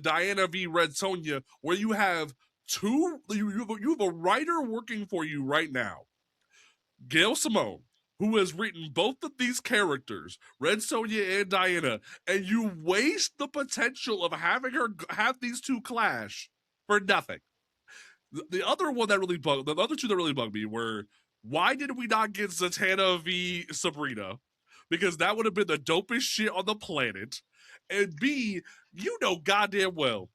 Diana v Red Sonja, where you have you have a writer working for you right now, Gail Simone, who has written both of these characters, Red Sonja and Diana, and you waste the potential of having her have these two clash for nothing. The other two that really bugged me were, why did we not get Zatanna v Sabrina? Because that would have been the dopest shit on the planet. And B, you know goddamn well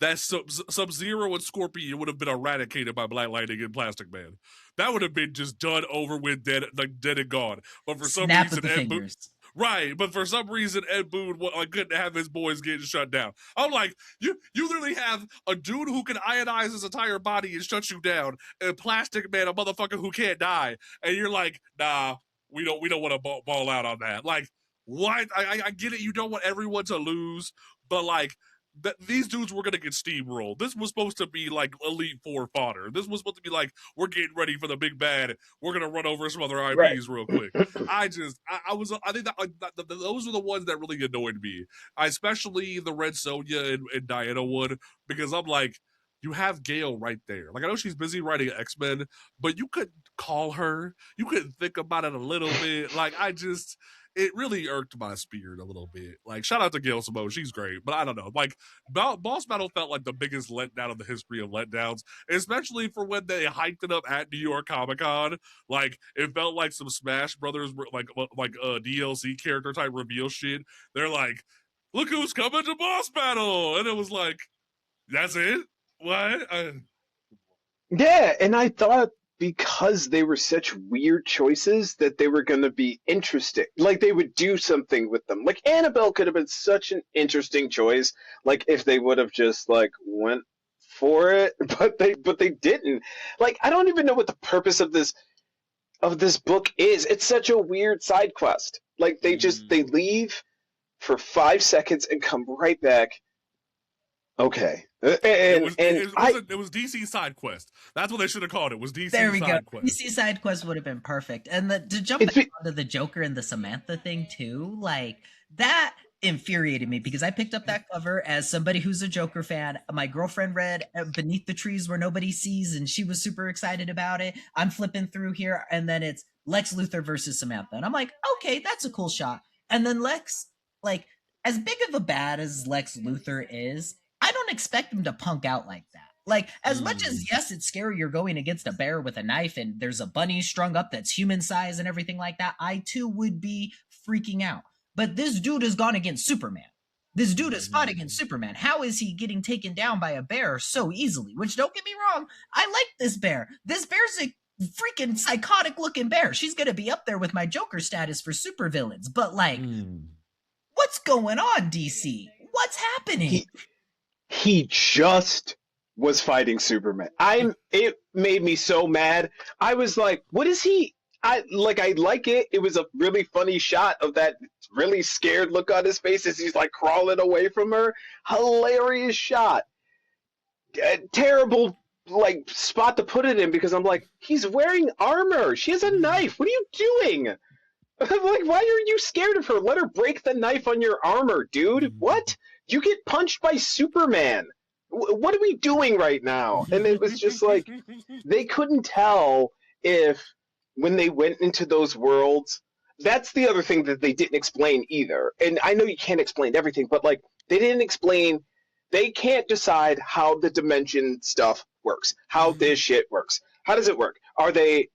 that Sub-Zero and Scorpion would have been eradicated by Black Lightning and Plastic Man. That would have been just done over with, dead and gone. But for some Snap reason, of the fingers. Right, but for some reason, Ed Boon couldn't have his boys getting shut down. I'm like, you literally have a dude who can ionize his entire body and shut you down, and Plastic Man, a motherfucker who can't die, and you're like, nah, we don't want to ball out on that. Like, what? I get it. You don't want everyone to lose, but like, these dudes were going to get steamrolled. This was supposed to be like Elite Four fodder. This was supposed to be like, we're getting ready for the big bad. We're going to run over some other IPs real quick. I think that those are the ones that really annoyed me. Especially the Red Sonja and Diana one, because I'm like, you have Gail right there. Like, I know she's busy writing X-Men, but you could call her. You could think about it a little bit. Like, it really irked my spirit a little bit. Like, shout out to Gail Simone, she's great, but I don't know. Like, Boss Battle felt like the biggest letdown of the history of letdowns, especially for when they hyped it up at New York Comic Con. Like, it felt like some Smash Brothers like DLC character type reveal shit. They're like, look who's coming to Boss Battle, and it was like, that's it. What? Yeah, and I thought because they were such weird choices that they were going to be interesting. Like, they would do something with them. Like, Annabelle could have been such an interesting choice, like, if they would have just, like, went for it, but they didn't. Like, I don't even know what the purpose of this book is. It's such a weird side quest. Like, they leave for 5 seconds and come right back. Okay. It was DC Side Quest. That's what they should have called it. Was DC There we Side go. Quest. DC Side Quest would have been perfect. And to jump back onto the Joker and the Samantha thing too, like, that infuriated me because I picked up that cover as somebody who's a Joker fan. My girlfriend read Beneath the Trees Where Nobody Sees, and she was super excited about it. I'm flipping through here, and then it's Lex Luthor versus Samantha. And I'm like, okay, that's a cool shot. And then Lex, like, as big of a bad as Lex Luthor is, I don't expect him to punk out like that. Like, as much as, yes, it's scary you're going against a bear with a knife and there's a bunny strung up that's human size and everything like that, I too would be freaking out. But this dude has gone against Superman. This dude has fought against Superman. How is he getting taken down by a bear so easily? Which, don't get me wrong, I like this bear. This bear's a freaking psychotic looking bear. She's going to be up there with my Joker status for supervillains. But, like, what's going on, DC? What's happening? He just was fighting Superman. It made me so mad. I was like, what is he? I like it. It was a really funny shot of that really scared look on his face as he's like crawling away from her. Hilarious shot. Terrible like spot to put it in because I'm like, he's wearing armor. She has a knife. What are you doing? I'm like, why are you scared of her? Let her break the knife on your armor, dude. What? You get punched by Superman. What are we doing right now? And it was just like, they couldn't tell if when they went into those worlds, that's the other thing that they didn't explain either. And I know you can't explain everything, but like, they didn't explain they can't decide how the dimension stuff works, how this shit works. How does it work? Are they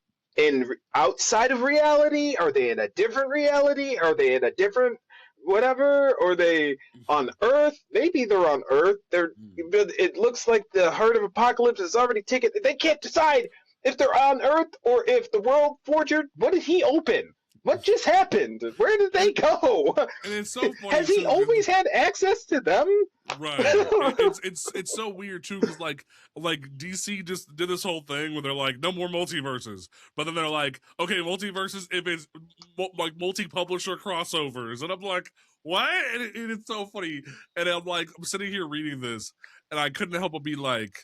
outside of reality? Are they in a different reality? Are they in a different whatever? Are they on Earth? Maybe they're on Earth. It looks like the Heart of Apocalypse is already taken. They can't decide if they're on Earth or if the World Forger. What did he open? What just happened? Where did they go? And it's so funny. Has he always had access to them? Right. It's so weird too, because like DC just did this whole thing where they're like, no more multiverses, but then they're like, okay, multiverses if it's like multi-publisher crossovers, and I'm like, what? And it's so funny, and I'm sitting here reading this, and I couldn't help but be like,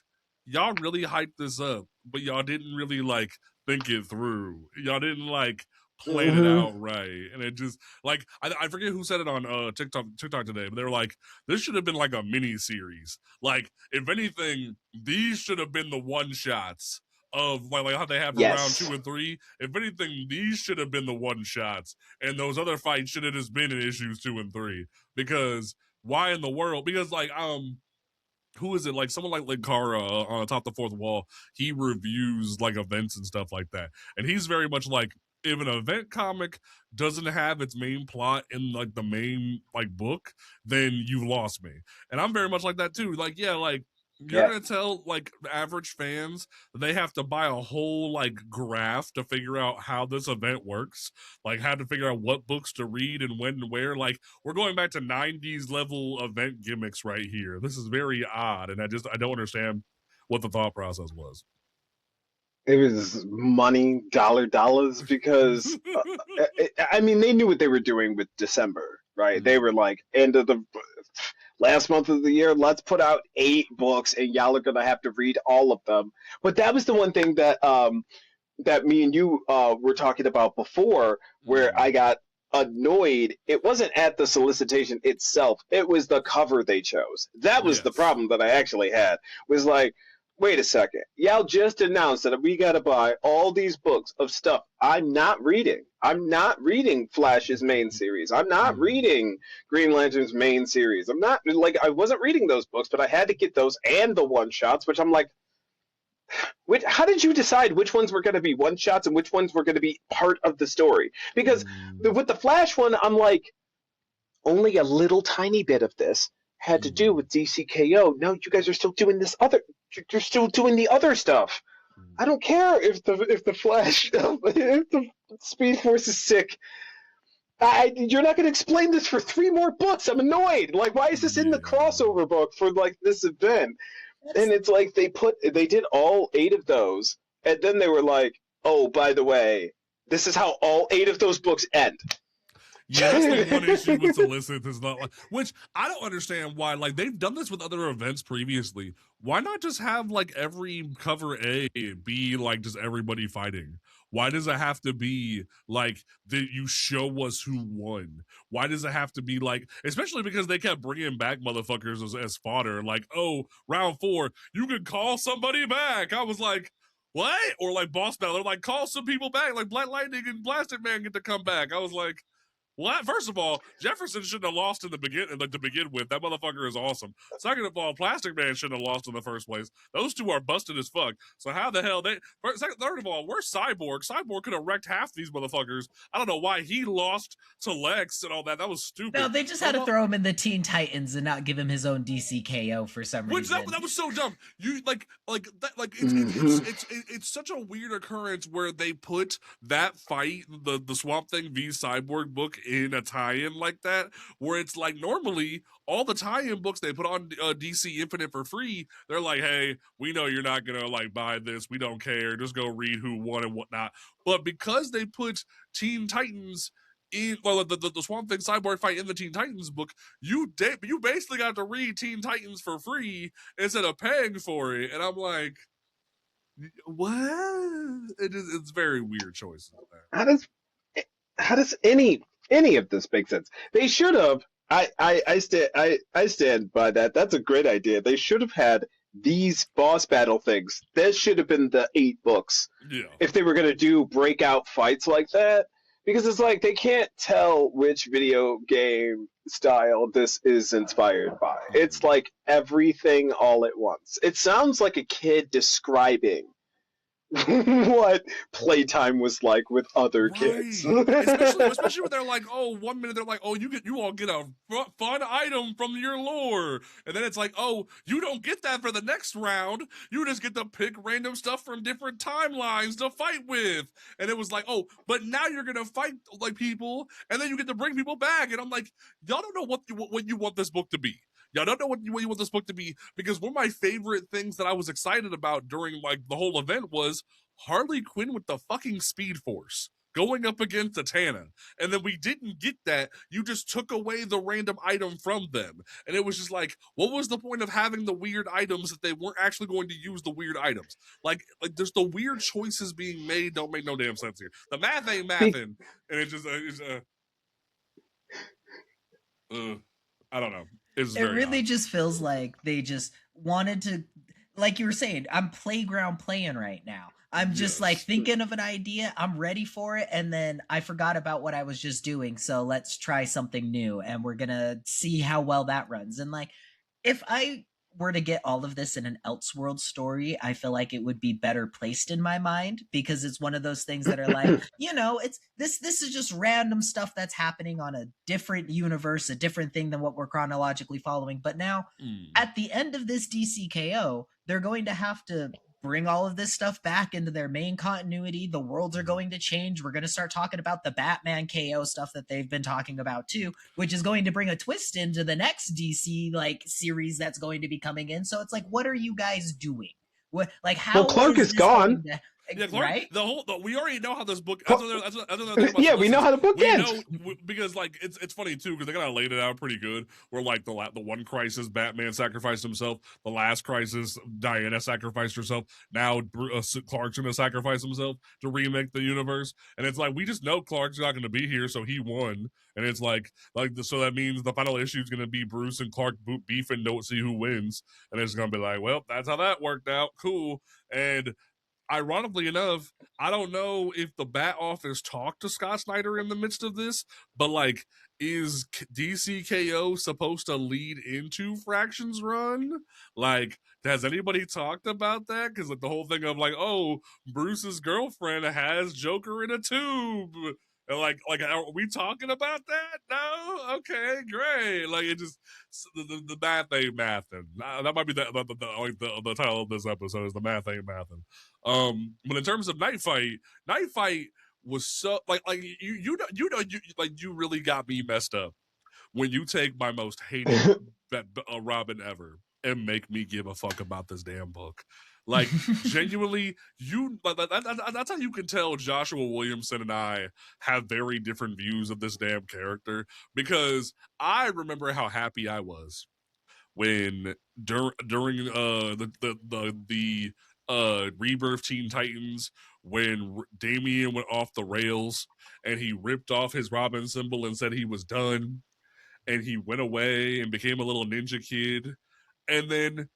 y'all really hyped this up, but y'all didn't really like think it through. Y'all didn't like plan it out right, and it just like I forget who said it on TikTok today, but they were like, this should have been like a mini series. Like, if anything, these should have been the one shots of like how they have for round 2 and 3. If anything, these should have been the one shots, and those other fights should have just been in issues 2 and 3. Because why in the world? Because like who is it? Like someone like Linkara on Top the Fourth Wall, he reviews like events and stuff like that, and he's very much like, if an event comic doesn't have its main plot in like the main like book, then you've lost me. And I'm very much like that too. Like, yeah, like you're gonna tell like average fans they have to buy a whole like graph to figure out how this event works, like how to figure out what books to read and when and where. Like, we're going back to 90s level event gimmicks right here. This is very odd, and I don't understand what the thought process was. It was money, dollars, because I mean, they knew what they were doing with December, right? Mm-hmm. They were like, end of the last month of the year, let's put out 8 books, and y'all are gonna have to read all of them. But that was the one thing that that me and you were talking about before, where I got annoyed. It wasn't at the solicitation itself; it was the cover they chose. That was the problem that I actually had. Was like, wait a second. Y'all just announced that we got to buy all these books of stuff I'm not reading. I'm not reading Flash's main series. I'm not reading Green Lantern's main series. I'm not, like, I wasn't reading those books, but I had to get those and the one-shots, which I'm like, how did you decide which ones were going to be one-shots and which ones were going to be part of the story? Because with the Flash one, I'm like, only a little tiny bit of this had to do with DCKO. No, you guys are still doing this other. You're still doing the other stuff. I don't care if the Flash, if the Speed Force is sick. You're not going to explain this for 3 more books. I'm annoyed. Like, why is this in the crossover book for like this event? And it's like they did all 8 of those, and then they were like, oh, by the way, this is how all 8 of those books end. Yeah, that's the one issue with Solicit is not like, which I don't understand why. Like, they've done this with other events previously. Why not just have like every cover A be like just everybody fighting? Why does it have to be like that you show us who won? Why does it have to be like, especially because they kept bringing back motherfuckers as fodder, like, oh, round 4, you can call somebody back. I was like, what? Or like Boss Battle, like, call some people back, like Black Lightning and Plastic Man get to come back. I was like, what? First of all, Jefferson shouldn't have lost in the beginning, like to begin with. That motherfucker is awesome. Second of all, Plastic Man shouldn't have lost in the first place. Those two are busted as fuck. So how the hell third of all, where's Cyborg? Cyborg could have wrecked half these motherfuckers. I don't know why he lost to Lex and all that. That was stupid. No, they just had to throw him in the Teen Titans and not give him his own DCKO for some reason. That was so dumb. You it's such a weird occurrence where they put that fight, the Swamp Thing v Cyborg book, in a tie-in like that, where it's like normally all the tie-in books they put on DC Infinite for free, they're like, hey, we know you're not gonna like buy this, we don't care, just go read who won and whatnot. But because they put Teen Titans in, well, the Swamp Thing Cyborg fight in the Teen Titans book, you basically got to read Teen Titans for free instead of paying for it, and I'm like, what? It's very weird choices there. How does any of this make sense? They should have. I stand by that. That's a great idea. They should have had these boss battle things. This should have been the 8 books. Yeah. If they were going to do breakout fights like that, because it's like they can't tell which video game style this is inspired by. It's like everything all at once. It sounds like a kid describing what playtime was like with other kids. especially when they're like, oh, 1 minute they're like, oh, you all get a fun item from your lore, and then it's like, oh, you don't get that for the next round. You just get to pick random stuff from different timelines to fight with, and it was like, oh, but now you're gonna fight like people, and then you get to bring people back, and I'm like, y'all don't know what you want this book to be. Y'all don't know what you want this book to be, because one of my favorite things that I was excited about during like the whole event was Harley Quinn with the fucking Speed Force going up against Zatanna. And then we didn't get that. You just took away the random item from them. And it was just like, what was the point of having the weird items if they weren't actually going to use the weird items? Like there's the weird choices being made don't make no damn sense here. The math ain't mathin', and it just I don't know. It really odd. Just feels like they just wanted to, like you were saying, I'm playground playing right now. I'm just like thinking of an idea, I'm ready for it, and then I forgot about what I was just doing, so let's try something new, and we're gonna see how well that runs. And like, if I were to get all of this in an Elseworld story, I feel like it would be better placed in my mind, because it's one of those things that are like, you know, it's this is just random stuff that's happening on a different universe, a different thing than what we're chronologically following. But now at the end of this DCKO, they're going to have to bring all of this stuff back into their main continuity. The worlds are going to change. We're going to start talking about the Batman KO stuff that they've been talking about too, which is going to bring a twist into the next DC like series that's going to be coming in. So it's like, what are you guys doing? What, like, how? Well, Clark is gone. Yeah, Clark, right? We already know how this book. Yeah, we know how the book ends. Because like it's funny too, because they kind of laid it out pretty good. Where like the one crisis, Batman sacrificed himself. The last crisis, Diana sacrificed herself. Now Clark's gonna sacrifice himself to remake the universe. And it's like we just know Clark's not gonna be here, so he won. And it's like so that means the final issue is gonna be Bruce and Clark beefing, don't see who wins. And it's gonna be like, well, that's how that worked out. Cool. And ironically enough, I don't know if the Bat Office talked to Scott Snyder in the midst of this, but like, is DCKO supposed to lead into Fraction's run? Like, has anybody talked about that? Because like the whole thing of like, oh, Bruce's girlfriend has Joker in a tube. And like, are we talking about that? No? Okay, great. Like, it just, the math ain't mathin'. That might be the title of this episode is the math ain't mathin'. But in terms of Night Fight was so, like you really got me messed up when you take my most hated Robin ever and make me give a fuck about this damn book. Like, genuinely, that's how you can tell Joshua Williamson and I have very different views of this damn character, because I remember how happy I was when during the Rebirth Teen Titans, when Damian went off the rails and he ripped off his Robin symbol and said he was done, and he went away and became a little ninja kid. And then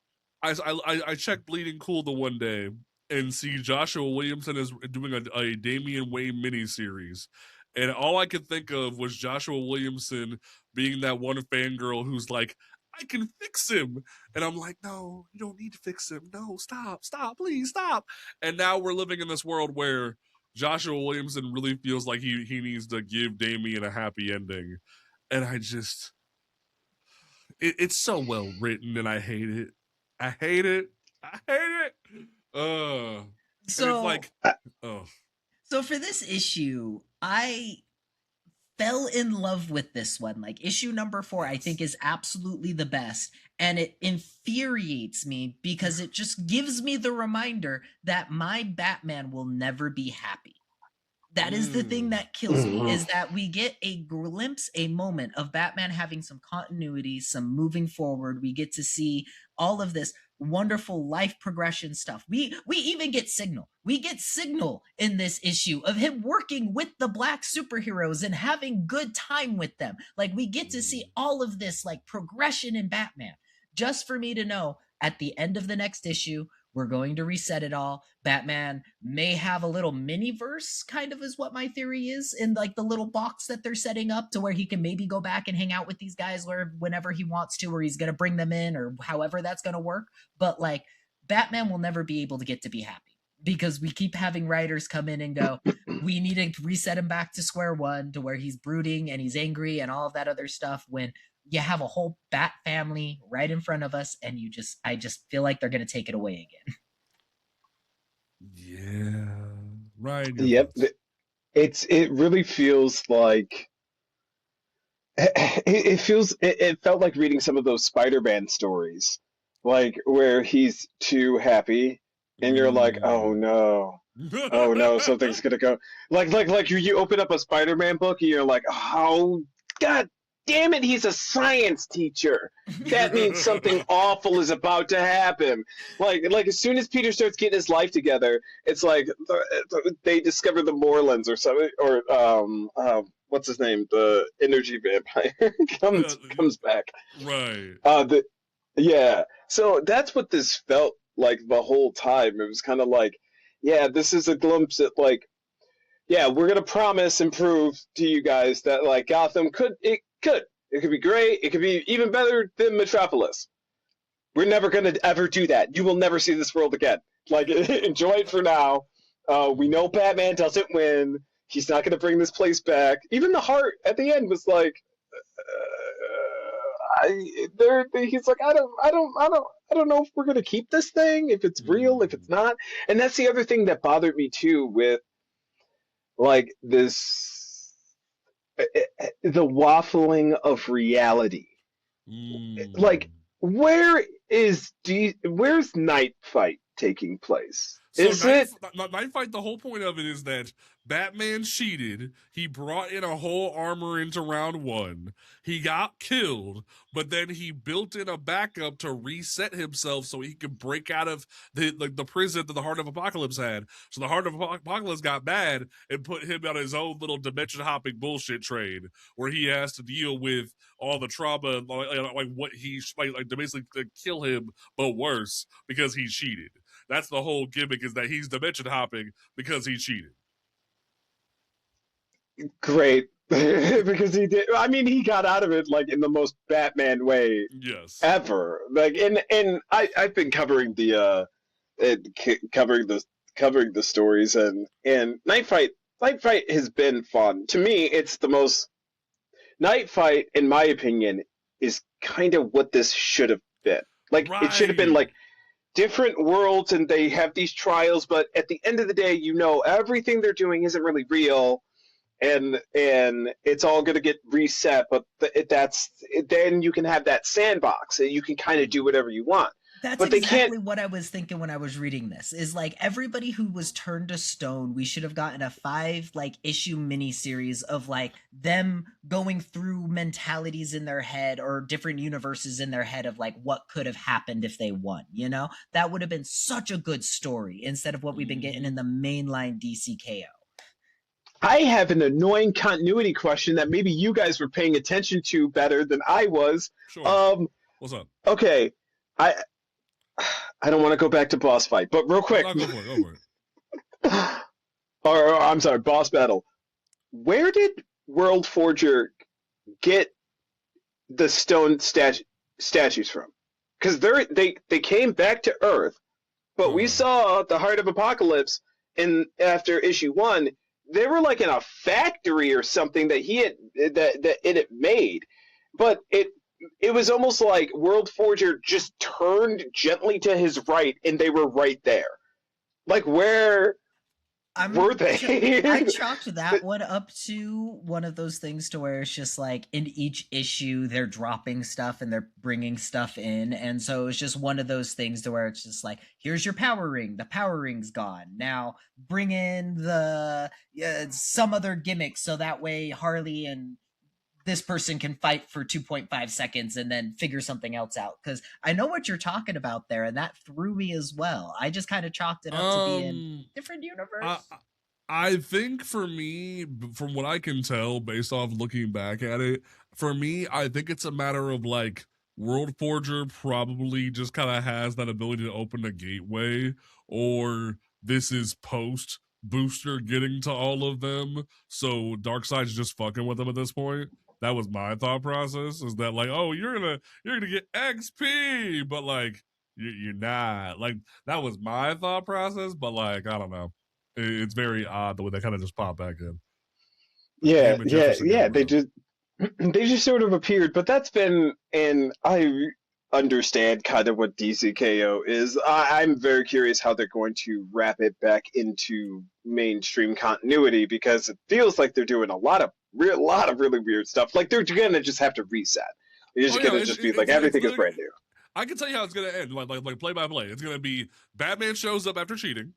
I checked Bleeding Cool the one day and see Joshua Williamson is doing a Damian Wayne miniseries. And all I could think of was Joshua Williamson being that one fangirl who's like, I can fix him. And I'm like, no, you don't need to fix him. No, stop, please stop. And now we're living in this world where Joshua Williamson really feels like he needs to give Damian a happy ending. And I just, it's so well written, and I hate it. I hate it. So it's like, So for this issue, I fell in love with this one. Like, issue number 4, I think, is absolutely the best. And it infuriates me because it just gives me the reminder that my Batman will never be happy. That is the thing that kills me, is that we get a glimpse, a moment of Batman having some continuity, some moving forward. We get to see all of this wonderful life progression stuff. We even get Signal. We get Signal in this issue of him working with the black superheroes and having good time with them. Like, we get to see all of this like progression in Batman, just for me to know at the end of the next issue, we're going to reset it all. Batman may have a little mini verse, kind of is what my theory is, in like the little box that they're setting up to where he can maybe go back and hang out with these guys whenever he wants to, or he's going to bring them in, or however that's going to work. But like, Batman will never be able to get to be happy because we keep having writers come in and go, we need to reset him back to square one to where he's brooding and he's angry and all of that other stuff, when you have a whole Bat family right in front of us, and I just feel like they're going to take it away again. Yeah. Right. Yep. It really feels like it felt like reading some of those Spider-Man stories, like where he's too happy and you're like, oh no. Oh no, something's gonna go. Like you open up a Spider-Man book and you're like, oh god damn it, he's a science teacher. That means something awful is about to happen. Like as soon as Peter starts getting his life together, it's like they discover the Moorlands or something, or what's his name, the energy vampire comes back. Right. Yeah. So that's what this felt like the whole time. It was kind of like, yeah, this is a glimpse at like, yeah, we're gonna promise and prove to you guys that like Gotham could be great. It could be even better than Metropolis. We're never gonna ever do that. You will never see this world again. Like, enjoy it for now. We know Batman doesn't win. He's not gonna bring this place back. Even the heart at the end was like, he's like, I don't know if we're gonna keep this thing, if it's real, if it's not. And that's the other thing that bothered me too with like this, the waffling of reality. Like, where's Night Fight taking place? So Night Fight, the whole point of it is that Batman cheated. He brought in a whole armor into round one. He got killed, but then he built in a backup to reset himself so he could break out of the prison that the Heart of Apocalypse had. So the Heart of Apocalypse got bad and put him on his own little dimension hopping bullshit train where he has to deal with all the trauma, like what he like to basically kill him, but worse because he cheated. That's the whole gimmick, is that he's dimension hopping because he cheated. Great. Because he did. I mean, he got out of it like in the most Batman way, yes, ever. Like, and I've been covering the stories, and Night Fight has been fun. To me, it's the most. Night Fight, in my opinion, is kind of what this should have been. Like, It should have been like different worlds, and they have these trials, but at the end of the day, you know, everything they're doing isn't really real, and it's all going to get reset. But then you can have that sandbox, and you can kind of do whatever you want. That's but exactly what I was thinking when I was reading this. Is like, everybody who was turned to stone, we should have gotten a 5 issue miniseries of like them going through mentalities in their head or different universes in their head of like what could have happened if they won. You know, that would have been such a good story instead of what we've been getting in the mainline DCKO. I have an annoying continuity question that maybe you guys were paying attention to better than I was. Sure. What's up? Okay, I don't want to go back to boss fight, but real quick. Go for it. or I'm sorry, boss battle. Where did World Forger get the stone statues from? Because they came back to Earth, but we saw the Heart of Apocalypse after issue 1. They were like in a factory or something that it had made, but it was almost like World Forger just turned gently to his right and they were right there. Like, where were they? I chalked that one up to one of those things to where it's just like in each issue they're dropping stuff and they're bringing stuff in, and so it was just one of those things to where it's just like, here's your power ring, the power ring's gone, now bring in the some other gimmick so that way Harley and this person can fight for 2.5 seconds and then figure something else out. Because I know what you're talking about there, and that threw me as well. I just kind of chalked it up to being different universe. I think for me, from what I can tell, based off looking back at it, for me, I think it's a matter of like World Forger probably just kind of has that ability to open a gateway, or this is post Booster getting to all of them, so Darkseid's just fucking with them at this point. That was my thought process. Is that like, oh, you're gonna get XP, but like you're not. Like that was my thought process, but like I don't know. It's very odd the way they kind of just pop back in. Yeah, Him and yeah, Jefferson yeah. got They robbed. just they just sort of appeared, but that's been, and I understand kind of what DCKO is. I'm very curious how they're going to wrap it back into mainstream continuity because it feels like they're doing a lot of really weird stuff. Like they're gonna just have to reset. They're Oh just yeah, gonna just be like it's everything is literally. brand new. I can tell you how it's gonna end, like play by play. It's gonna be Batman shows up after cheating.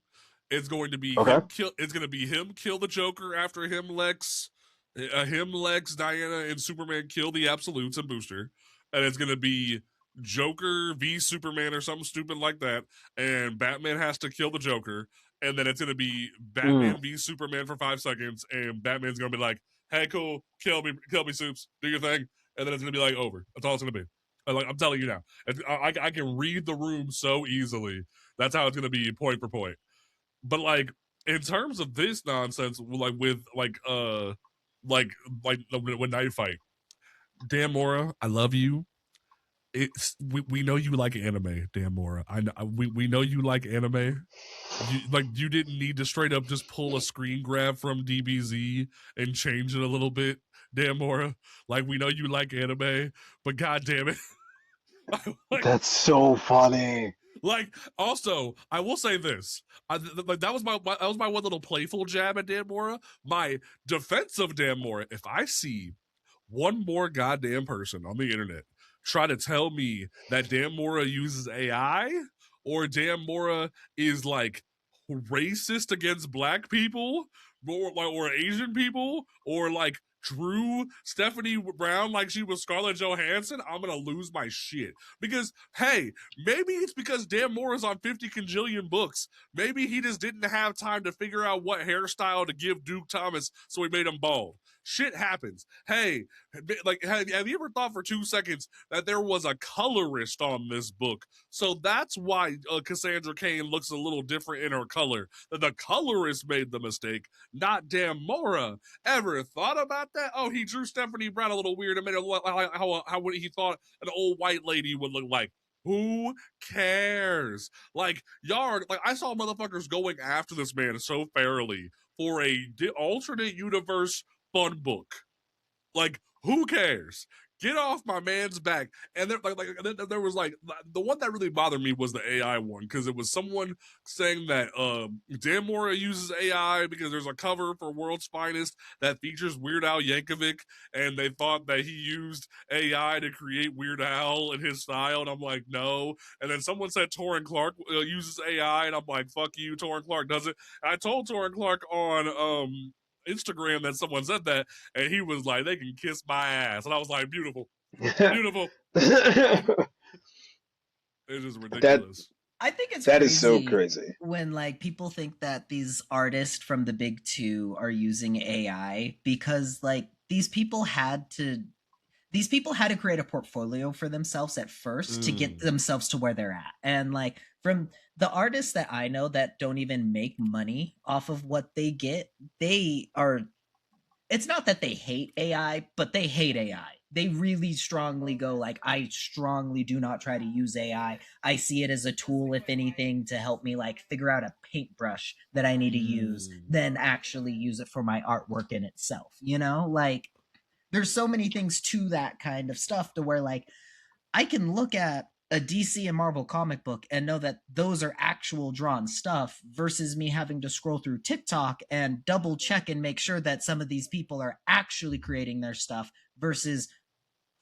It's going to be Okay. him kill. It's going to be him kill the Joker after him Lex, Diana, and Superman kill the Absolutes and Booster, and it's going to be Joker v Superman or something stupid like that, and Batman has to kill the Joker, and then it's going to be Mm. Batman v Superman for 5 seconds, and Batman's going to be like, "Hey, cool, kill me, Soups, do your thing," and then it's going to be like over. That's all it's going to be. Like I'm telling you now, I can read the room so easily. That's how it's going to be point for point. But like in terms of this nonsense, like with like when Night Fight, Dan Mora, I love you. We know you like anime, Dan Mora. We know you like anime. You didn't need to straight up just pull a screen grab from DBZ and change it a little bit, Dan Mora. Like we know you like anime, but god damn it. That's so funny. Like, also, I will say this: like that was my one little playful jab at Dan Mora. My defense of Dan Mora: if I see one more goddamn person on the internet try to tell me that Dan Mora uses AI or Dan Mora is like racist against black people or Asian people or like drew Stephanie Brown like she was Scarlett Johansson, I'm gonna lose my shit. Because hey, maybe it's because Dan Mora's on 50 cajillion books. Maybe he just didn't have time to figure out what hairstyle to give Duke Thomas, so he made him bald. Shit happens. Hey, like, have you ever thought for 2 seconds that there was a colorist on this book? So that's why Cassandra Cain looks a little different in her color. That the colorist made the mistake, not Dan Mora. Ever thought about that? Oh, he drew Stephanie Brown a little weird and made it look like how he thought an old white lady would look like. Who cares? Like, y'all, like, I saw motherfuckers going after this man so fairly for a alternate universe fun book. Like, who cares? Get off my man's back. And there was like the one that really bothered me was the AI one because it was someone saying that Dan Mora uses AI because there's a cover for World's Finest that features Weird Al Yankovic, and they thought that he used AI to create Weird Al in his style, and I'm like, no. And then someone said Torrin Clark uses AI, and I'm like, fuck you, Torrin Clark doesn't. And I told Torrin Clark on Instagram that someone said that, and he was like, they can kiss my ass. And I was like, beautiful. Beautiful. It's just ridiculous. I think it's That crazy is so crazy. when like people think that these artists from the big two are using AI because like these people had to create a portfolio for themselves at first to get themselves to where they're at. And like from the artists that I know that don't even make money off of what they get, it's not that they hate AI, but they hate AI. They really strongly go like, I strongly do not try to use AI. I see it as a tool, if anything, to help me like figure out a paintbrush that I need to use, than actually use it for my artwork in itself. You know, like there's so many things to that kind of stuff to where like I can look at a DC and Marvel comic book and know that those are actual drawn stuff versus me having to scroll through TikTok and double check and make sure that some of these people are actually creating their stuff versus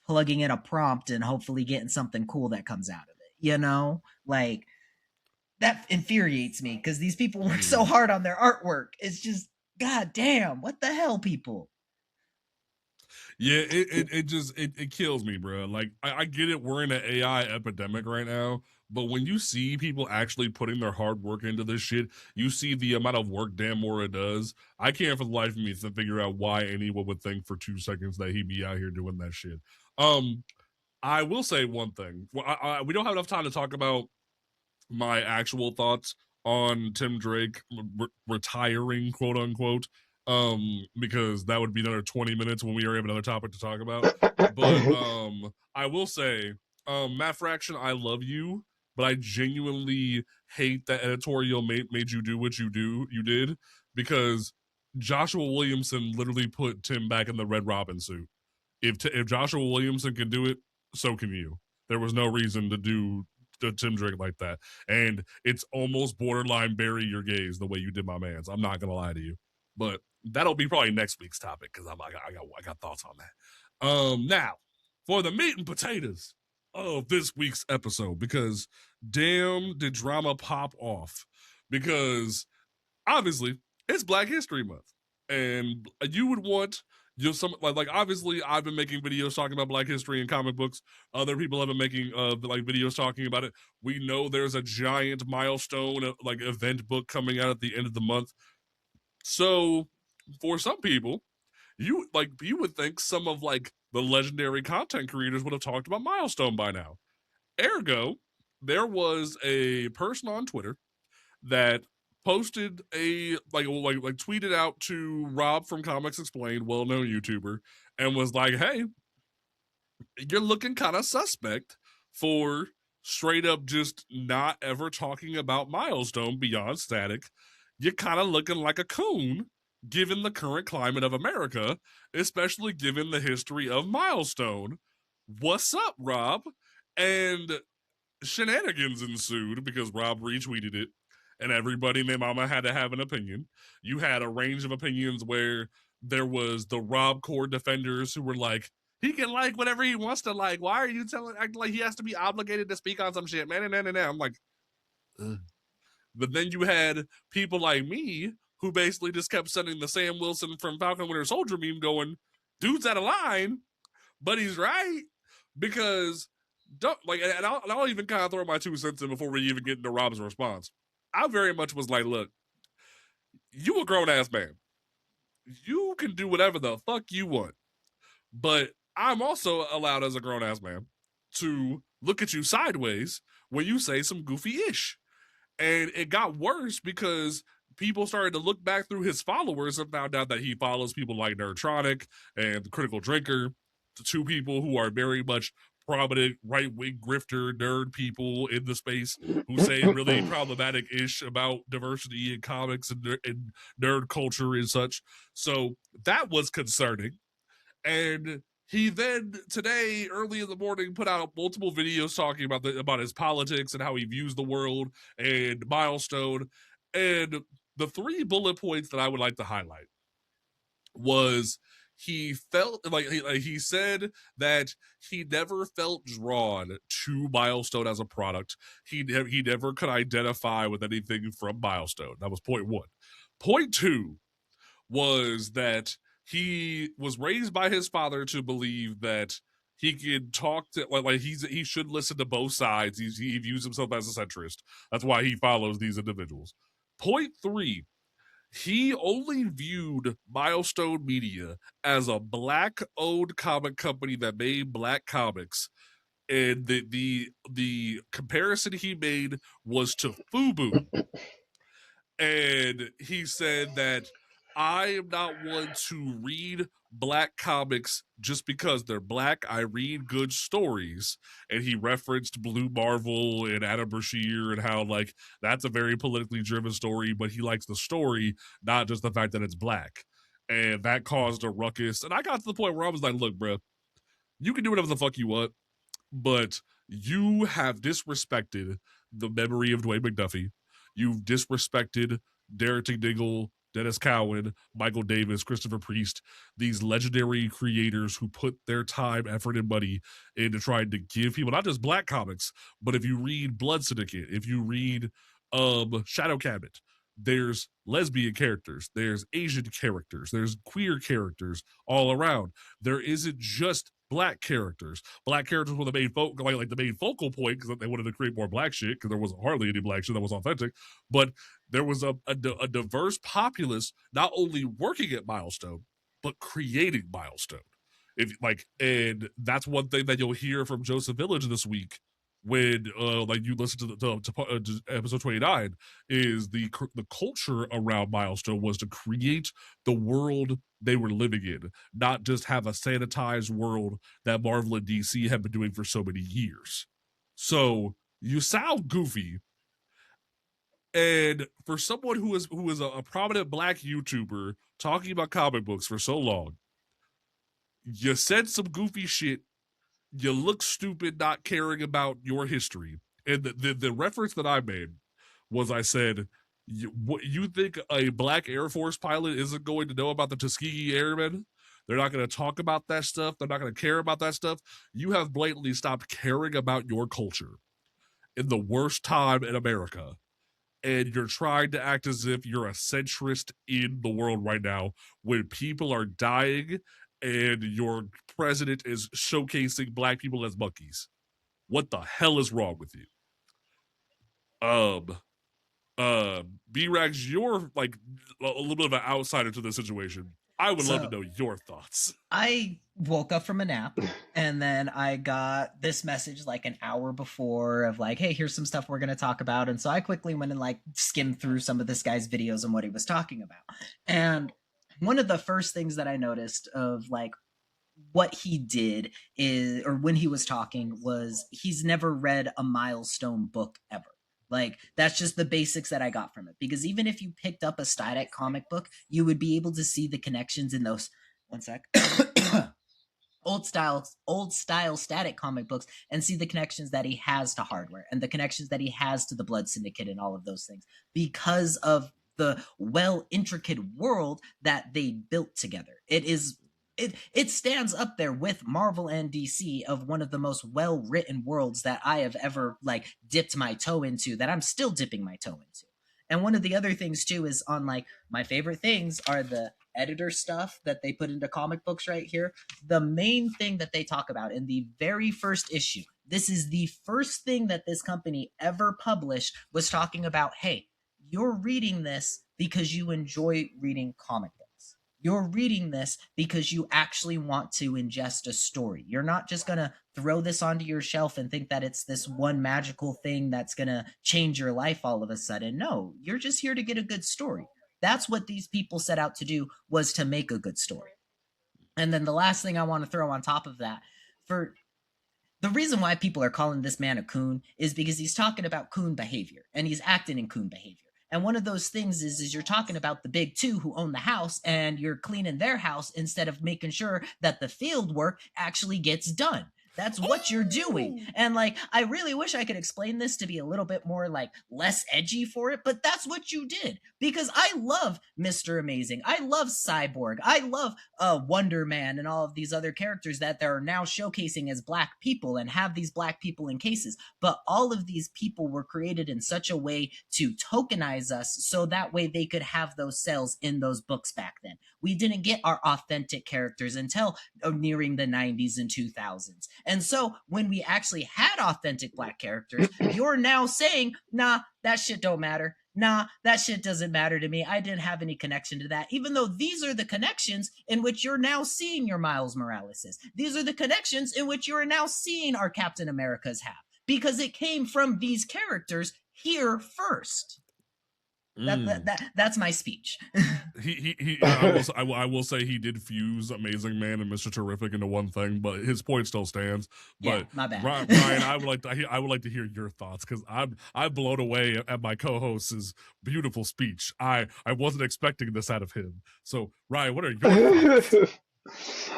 plugging in a prompt and hopefully getting something cool that comes out of it. You know, like that infuriates me because these people work so hard on their artwork. It's just, god damn, what the hell, people? Yeah, it kills me, bro. Like I get it, we're in an AI epidemic right now, but when you see people actually putting their hard work into this shit, you see the amount of work Dan Mora does. I can't for the life of me to figure out why anyone would think for 2 seconds that he'd be out here doing that shit. I will say one thing. We don't have enough time to talk about my actual thoughts on Tim Drake retiring, quote unquote, because that would be another 20 minutes when we have another topic to talk about. But I will say, Matt Fraction, I love you, but I genuinely hate that editorial made you do what you did, because Joshua Williamson literally put Tim back in the Red Robin suit. If Joshua Williamson can do it, so can you. There was no reason to do to Tim Drake like that, and it's almost borderline bury your gaze the way you did my man's. I'm not gonna lie to you, but that'll be probably next week's topic because I got thoughts on that. Now for the meat and potatoes of this week's episode, because damn did drama pop off, because obviously it's Black History Month, and you would want some like obviously I've been making videos talking about Black history and comic books. Other people have been making like videos talking about it. We know there's a giant milestone like event book coming out at the end of the month. So for some people, you would think some of like the legendary content creators would have talked about Milestone by now. Ergo, there was a person on Twitter that posted a tweeted out to Rob from Comics Explained, well-known YouTuber, and was like, "Hey, you're looking kind of suspect for straight up just not ever talking about Milestone beyond static. You're kind of looking like a coon given the current climate of America, especially given the history of Milestone. What's up, Rob?" And shenanigans ensued because Rob retweeted it, and everybody and their mama had to have an opinion. You had a range of opinions where there was the Rob Core defenders who were like, he can like whatever he wants to like. Why are you acting like he has to be obligated to speak on some shit, man? And I'm like, ugh. But then you had people like me who basically just kept sending the Sam Wilson from Falcon Winter Soldier meme going, dude's out of line, but he's right, because don't like, and I'll even kind of throw my 2 cents in before we even get into Rob's response. I very much was like, look, you a grown ass man. You can do whatever the fuck you want. But I'm also allowed as a grown ass man to look at you sideways when you say some goofy ish. And it got worse because people started to look back through his followers and found out that he follows people like Nerdtronic and the Critical Drinker, the 2 people who are very much prominent right-wing grifter nerd people in the space who say really problematic-ish about diversity in comics and nerd culture and such. So that was concerning. And he then today, early in the morning, put out multiple videos talking about his politics and how he views the world and Milestone. And the 3 bullet points that I would like to highlight was he felt like he said that he never felt drawn to Milestone as a product. He never could identify with anything from Milestone. That was point 1. Point 2 was that he was raised by his father to believe that he could talk to he should listen to both sides. He views himself as a centrist. That's why he follows these individuals. Point 3, he only viewed Milestone Media as a Black-owned comic company that made Black comics, and the comparison he made was to FUBU. And he said that I am not one to read Black comics just because they're Black. I read good stories. And he referenced Blue Marvel and Adam Brashear and how like that's a very politically driven story, but he likes the story, not just the fact that it's Black. And that caused a ruckus. And I got to the point where I was like, look, bro, you can do whatever the fuck you want, but you have disrespected the memory of Dwayne McDuffie. You've disrespected Derek Dingle, Dennis Cowan, Michael Davis, Christopher Priest, these legendary creators who put their time, effort, and money into trying to give people not just Black comics, but if you read Blood Syndicate, if you read Shadow Cabinet, there's lesbian characters, there's Asian characters, there's queer characters all around. There isn't just Black characters. Black characters were the main the main focal point because they wanted to create more Black shit because there wasn't hardly any Black shit that was authentic. But there was a diverse populace not only working at Milestone but creating Milestone. And that's one thing that you'll hear from Joseph Village this week when you listen to episode 29 is the culture around Milestone was to create the world they were living in, not just have a sanitized world that Marvel and DC have been doing for so many years. So you sound goofy, and for someone who is a prominent Black YouTuber talking about comic books for so long, you said some goofy shit. You look stupid not caring about your history. And the reference that I made was, I said, you think a Black Air Force pilot isn't going to know about the Tuskegee Airmen? They're not going to talk about that stuff. They're not going to care about that stuff. You have blatantly stopped caring about your culture in the worst time in America. And you're trying to act as if you're a centrist in the world right now when people are dying and your president is showcasing Black people as monkeys. What the hell is wrong with you? B-Rax, you're like a little bit of an outsider to the situation. I would love to know your thoughts. I woke up from a nap and then I got this message like an hour before of like, hey, here's some stuff we're going to talk about. And so I quickly went and like skimmed through some of this guy's videos and what he was talking about. And one of the first things that I noticed of like what he did is, or when he was talking, was he's never read a Milestone book ever. Like, that's just the basics that I got from it. Because even if you picked up a static comic book, you would be able to see the connections in those, one sec, old style static comic books and see the connections that he has to hardware and the connections that he has to the Blood Syndicate and all of those things because of the intricate world that they built together. It stands up there with Marvel and DC of one of the most well-written worlds that I have ever like dipped my toe into, that I'm still dipping my toe into. And one of the other things too is on like my favorite things are the editor stuff that they put into comic books right here. The main thing that they talk about in the very first issue, this is the first thing that this company ever published, was talking about, hey, you're reading this because you enjoy reading comic books. You're reading this because you actually want to ingest a story. You're not just going to throw this onto your shelf and think that it's this one magical thing that's going to change your life all of a sudden. No, you're just here to get a good story. That's what these people set out to do, was to make a good story. And then the last thing I want to throw on top of that, for the reason why people are calling this man a coon is because he's talking about coon behavior and he's acting in coon behavior. And one of those things is you're talking about the big two who own the house and you're cleaning their house instead of making sure that the field work actually gets done. That's what you're doing. And like, I really wish I could explain this to be a little bit more like less edgy for it, but that's what you did. Because I love Mr. Amazing. I love Cyborg. I love Wonder Man and all of these other characters that they're now showcasing as Black people and have these Black people in cases. But all of these people were created in such a way to tokenize us so that way they could have those cells in those books back then. We didn't get our authentic characters until nearing the 90s and 2000s. And so when we actually had authentic Black characters, you're now saying, nah, that shit don't matter. Nah, that shit doesn't matter to me. I didn't have any connection to that. Even though these are the connections in which you're now seeing your Miles Moraleses. These are the connections in which you're now seeing our Captain Americas have. Because it came from these characters here first. That's my speech. I will say he did fuse Amazing Man and Mr. Terrific into one thing, but his point still stands. But yeah, my bad. Ryan, I would like to hear your thoughts, because I'm blown away at my co-host's beautiful speech. I wasn't expecting this out of him. So Ryan, what are your thoughts?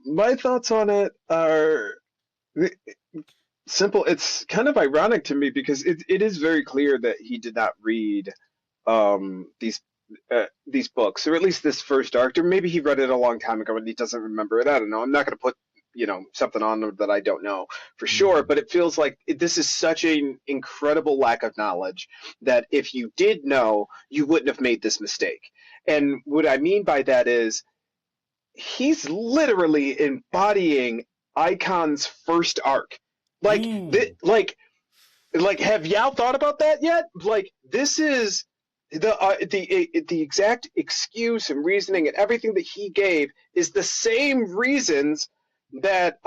My thoughts on it are simple. It's kind of ironic to me because it is very clear that he did not read these books, or at least this first arc, or maybe he read it a long time ago and he doesn't remember it. I don't know. I'm not going to put something on that I don't know for sure, but it feels like this is such an incredible lack of knowledge that if you did know, you wouldn't have made this mistake. And what I mean by that is he's literally embodying Icon's first arc. Like, have y'all thought about that yet? Like, this is the exact excuse and reasoning and everything that he gave is the same reasons that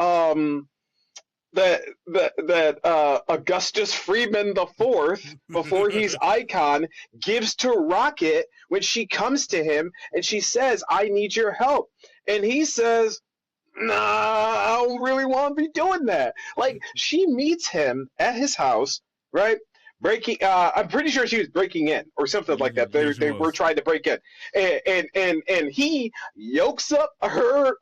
Augustus Freeman the Fourth, before he's Icon, gives to Rocket when she comes to him and she says, "I need your help," and he says, "Nah, I don't really want to be doing that." Like, she meets him at his house, right? I'm pretty sure she was breaking in or something like that. They were trying to break in, and he yokes up her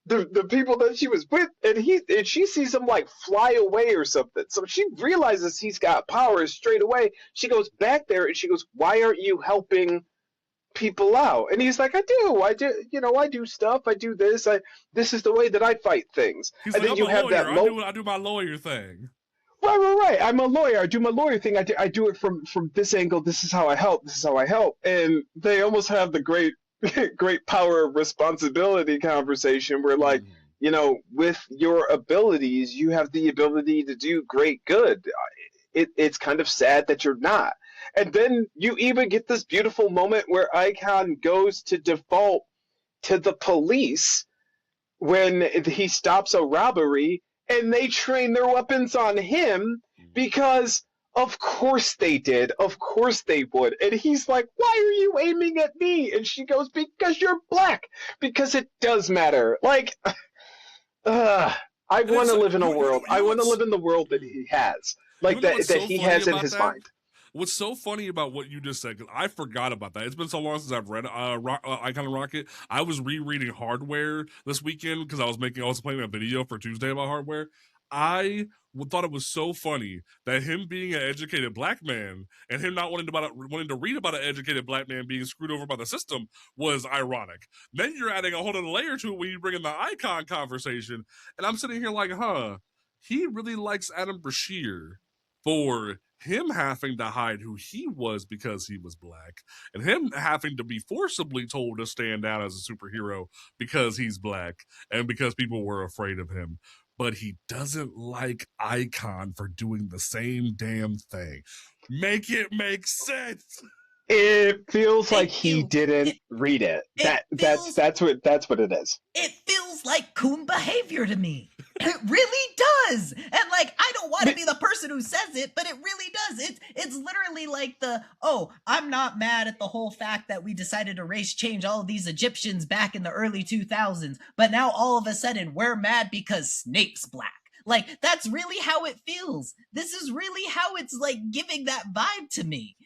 the people that she was with, and she sees him like fly away or something. So she realizes he's got powers straight away. She goes back there and she goes, "Why aren't you helping people out?" And he's like, I do stuff, I do this, this is the way that I fight things. He's and like, then you have that I do my lawyer thing. Right. I'm a lawyer. I do my lawyer thing. I do it from this angle. This is how I help. And they almost have the great power of responsibility conversation where, like, with your abilities, you have the ability to do great good. It's kind of sad that you're not. And then you even get this beautiful moment where Icon goes to default to the police when he stops a robbery, and they train their weapons on him because of course they did. Of course they would. And he's like, "Why are you aiming at me?" And she goes, "Because you're black. Because it does matter." Like, I want to live in a world. I want to live in the world that he has. Like, that he has in his mind. What's so funny about what you just said, because I forgot about that. It's been so long since I've read Icon and Rocket. I was rereading Hardware this weekend because I was playing a video for Tuesday about Hardware. I thought it was so funny that him being an educated black man and him not wanting to read about an educated black man being screwed over by the system was ironic. Then you're adding a whole other layer to it when you bring in the Icon conversation, and I'm sitting here like, he really likes Adam Brashear for him having to hide who he was because he was black, and him having to be forcibly told to stand down as a superhero because he's black and because people were afraid of him. But he doesn't like Icon for doing the same damn thing. Make it make sense. It feels like he didn't read it. That's what it is. It feels like coon behavior to me. It really does. And like, I don't want to be the person who says it, but it really does. It's literally like I'm not mad at the whole fact that we decided to race change all of these Egyptians back in the early 2000s, but now all of a sudden we're mad because Snape's black. Like, that's really how it feels. This is really how it's like giving that vibe to me.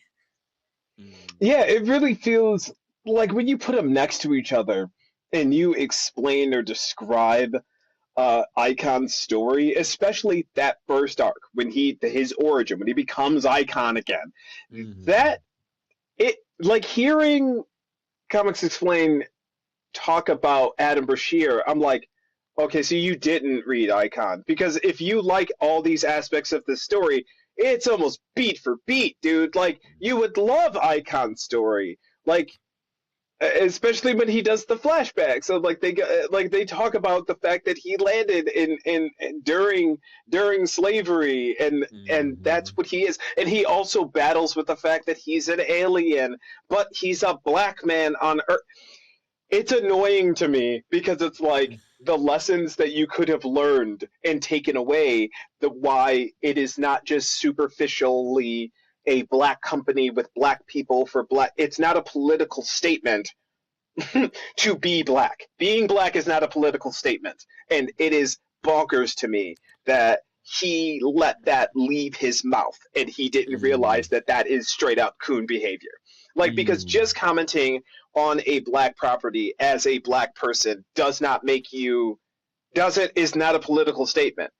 Yeah, it really feels like when you put them next to each other and you explain or describe Icon's story, especially that first arc when his origin, when he becomes Icon again, that it, like, hearing Comics Explained talk about Adam Brashear, I'm like, okay, so you didn't read Icon, because if you like all these aspects of the story, it's almost beat for beat, dude. Like, you would love Icon's story, like, especially when he does the flashbacks. So they talk about the fact that he landed in during slavery, and that's what he is. And he also battles with the fact that he's an alien, but he's a black man on Earth. It's annoying to me because it's like the lessons that you could have learned and taken away, why it is not just superficially a black company with black people for black. It's not a political statement to be black. Being black is not a political statement. And it is bonkers to me that he let that leave his mouth and he didn't realize that that is straight up coon behavior. Like, because just commenting on a black property as a black person is not a political statement.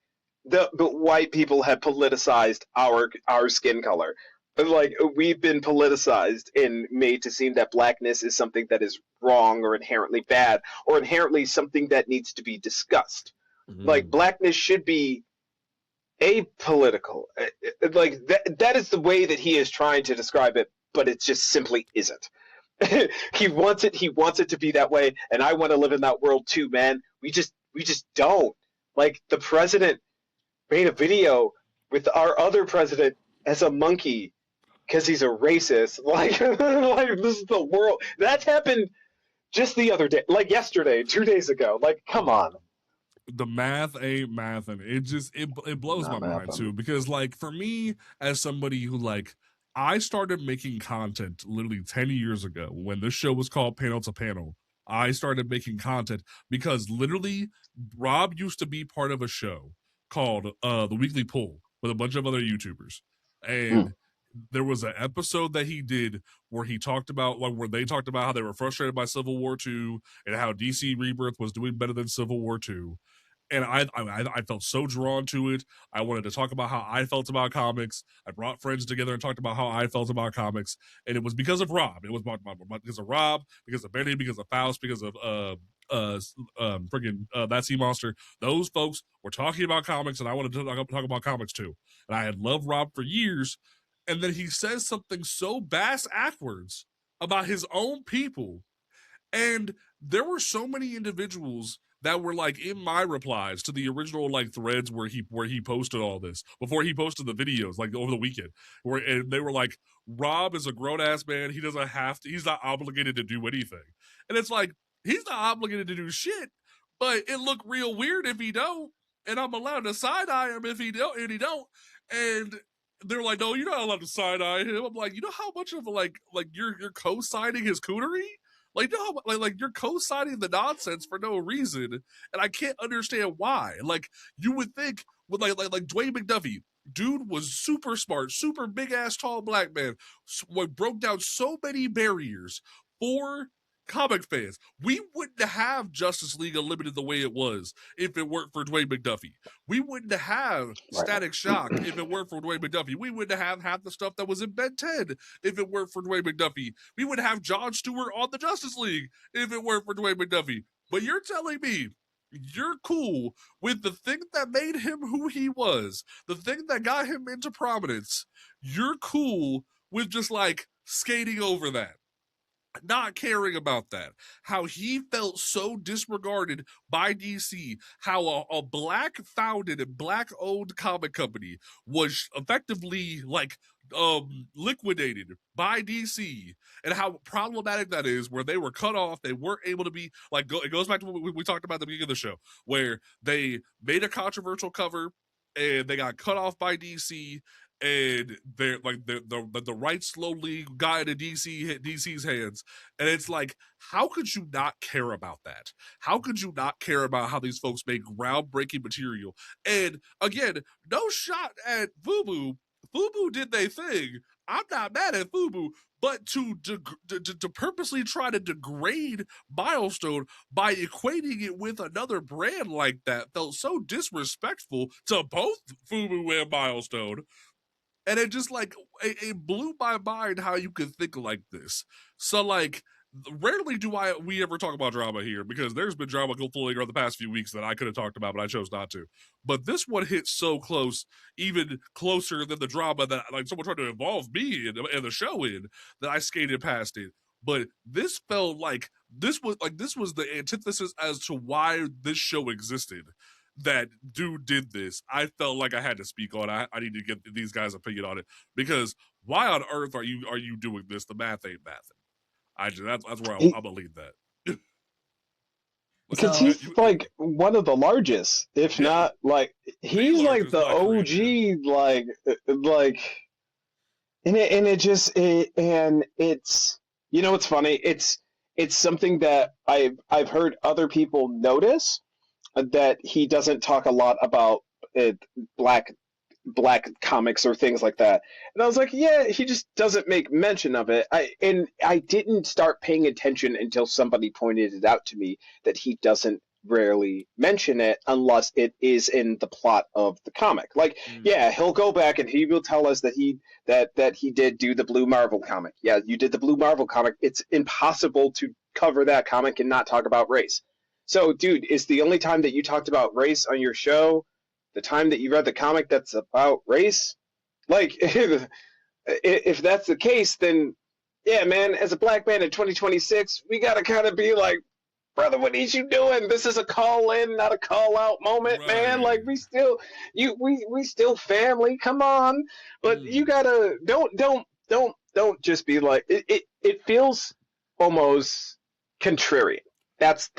The white people have politicized our skin color. Like, we've been politicized and made to seem that blackness is something that is wrong or inherently bad or inherently something that needs to be discussed. Like, blackness should be apolitical. Like, that is the way that he is trying to describe it, but it just simply isn't. He wants it to be that way, and I want to live in that world too, man. We just don't. Like, the president made a video with our other president as a monkey because he's a racist. Like, like this is the world. That happened just the other day, like yesterday, 2 days ago. Like, come on. The math ain't mathin'. It blows Not my mind mathin'. too, because like for me as somebody who like I started making content literally 10 years ago when this show was called Panel to Panel. I started making content because literally Rob used to be part of a show called The Weekly Pull with a bunch of other YouTubers. And there was an episode that he did where he talked about like where they talked about how they were frustrated by Civil War II and how DC Rebirth was doing better than Civil War II. And I felt so drawn to it. I wanted to talk about how I felt about comics. I brought friends together and talked about how I felt about comics. And it was because of Rob. It was because of Rob, because of Benny, because of Faust, because of that sea monster. Those folks were talking about comics, and I wanted to talk about comics too. And I had loved Rob for years. And then he says something so bass-ackwards about his own people. And there were so many individuals that were like in my replies to the original like threads where he posted all this before he posted the videos like over the weekend, where and they were like, Rob is a grown-ass man, he's not obligated to do anything. And it's like, he's not obligated to do shit, but it look real weird if he don't, and I'm allowed to side-eye him if he don't. And they're like, no, you're not allowed to side-eye him. I'm like, you know how much of like you're co-signing his coonery? Like, no, like you're co-signing the nonsense for no reason, and I can't understand why. Like, you would think with like Dwayne McDuffie, dude was super smart, super big ass tall black man, broke down so many barriers for comic fans. We wouldn't have Justice League Unlimited the way it was if it weren't for Dwayne McDuffie. We wouldn't have Static Shock if it weren't for Dwayne McDuffie. We wouldn't have half the stuff that was in Ben 10 if it weren't for Dwayne McDuffie. We would have John Stewart on the Justice League if it weren't for Dwayne McDuffie. But you're telling me you're cool with the thing that made him who he was, the thing that got him into prominence. You're cool with just like skating over that, not caring about that, how he felt so disregarded by DC, how a black founded and black owned comic company was effectively like liquidated by DC, and how problematic that is, where they were cut off, they weren't able to be like it goes back to what we talked about at the beginning of the show, where they made a controversial cover and they got cut off by DC, and they're like the rights slowly got into DC's hands, and it's like, how could you not care about that? How could you not care about how these folks make groundbreaking material? And again, no shot at FUBU. FUBU did their thing. I'm not mad at FUBU, but to purposely try to degrade Milestone by equating it with another brand like that felt so disrespectful to both FUBU and Milestone. And it just like it blew my mind how you could think like this. So like, rarely do we ever talk about drama here, because there's been drama flowing around the past few weeks that I could have talked about, but I chose not to. But this one hit so close, even closer than the drama that like someone tried to involve me in the show in, that I skated past it. But this felt like this was the antithesis as to why this show existed. That dude did this. I felt like I had to speak on it. I need to get these guys' opinion on it, because why on earth are you doing this? The math ain't mathin'. That's where I'm gonna leave that. Because he's like one of the largest, if not like he's like the OG, like, and it's you know, it's funny. It's something that I've heard other people notice, that he doesn't talk a lot about black comics or things like that. And I was like, yeah, he just doesn't make mention of it. I didn't start paying attention until somebody pointed it out to me, that he doesn't rarely mention it unless it is in the plot of the comic. Like, yeah, he'll go back and he will tell us that he did do the Blue Marvel comic. Yeah, you did the Blue Marvel comic. It's impossible to cover that comic and not talk about race. So, dude, is the only time that you talked about race on your show the time that you read the comic that's about race? Like, if that's the case, then, yeah, man, as a black man in 2026, we got to kind of be like, brother, what is you doing? This is a call-in, not a call-out moment, right, man. Like, we still family, come on. But you got to, don't don't just be like it feels almost contrarian. That's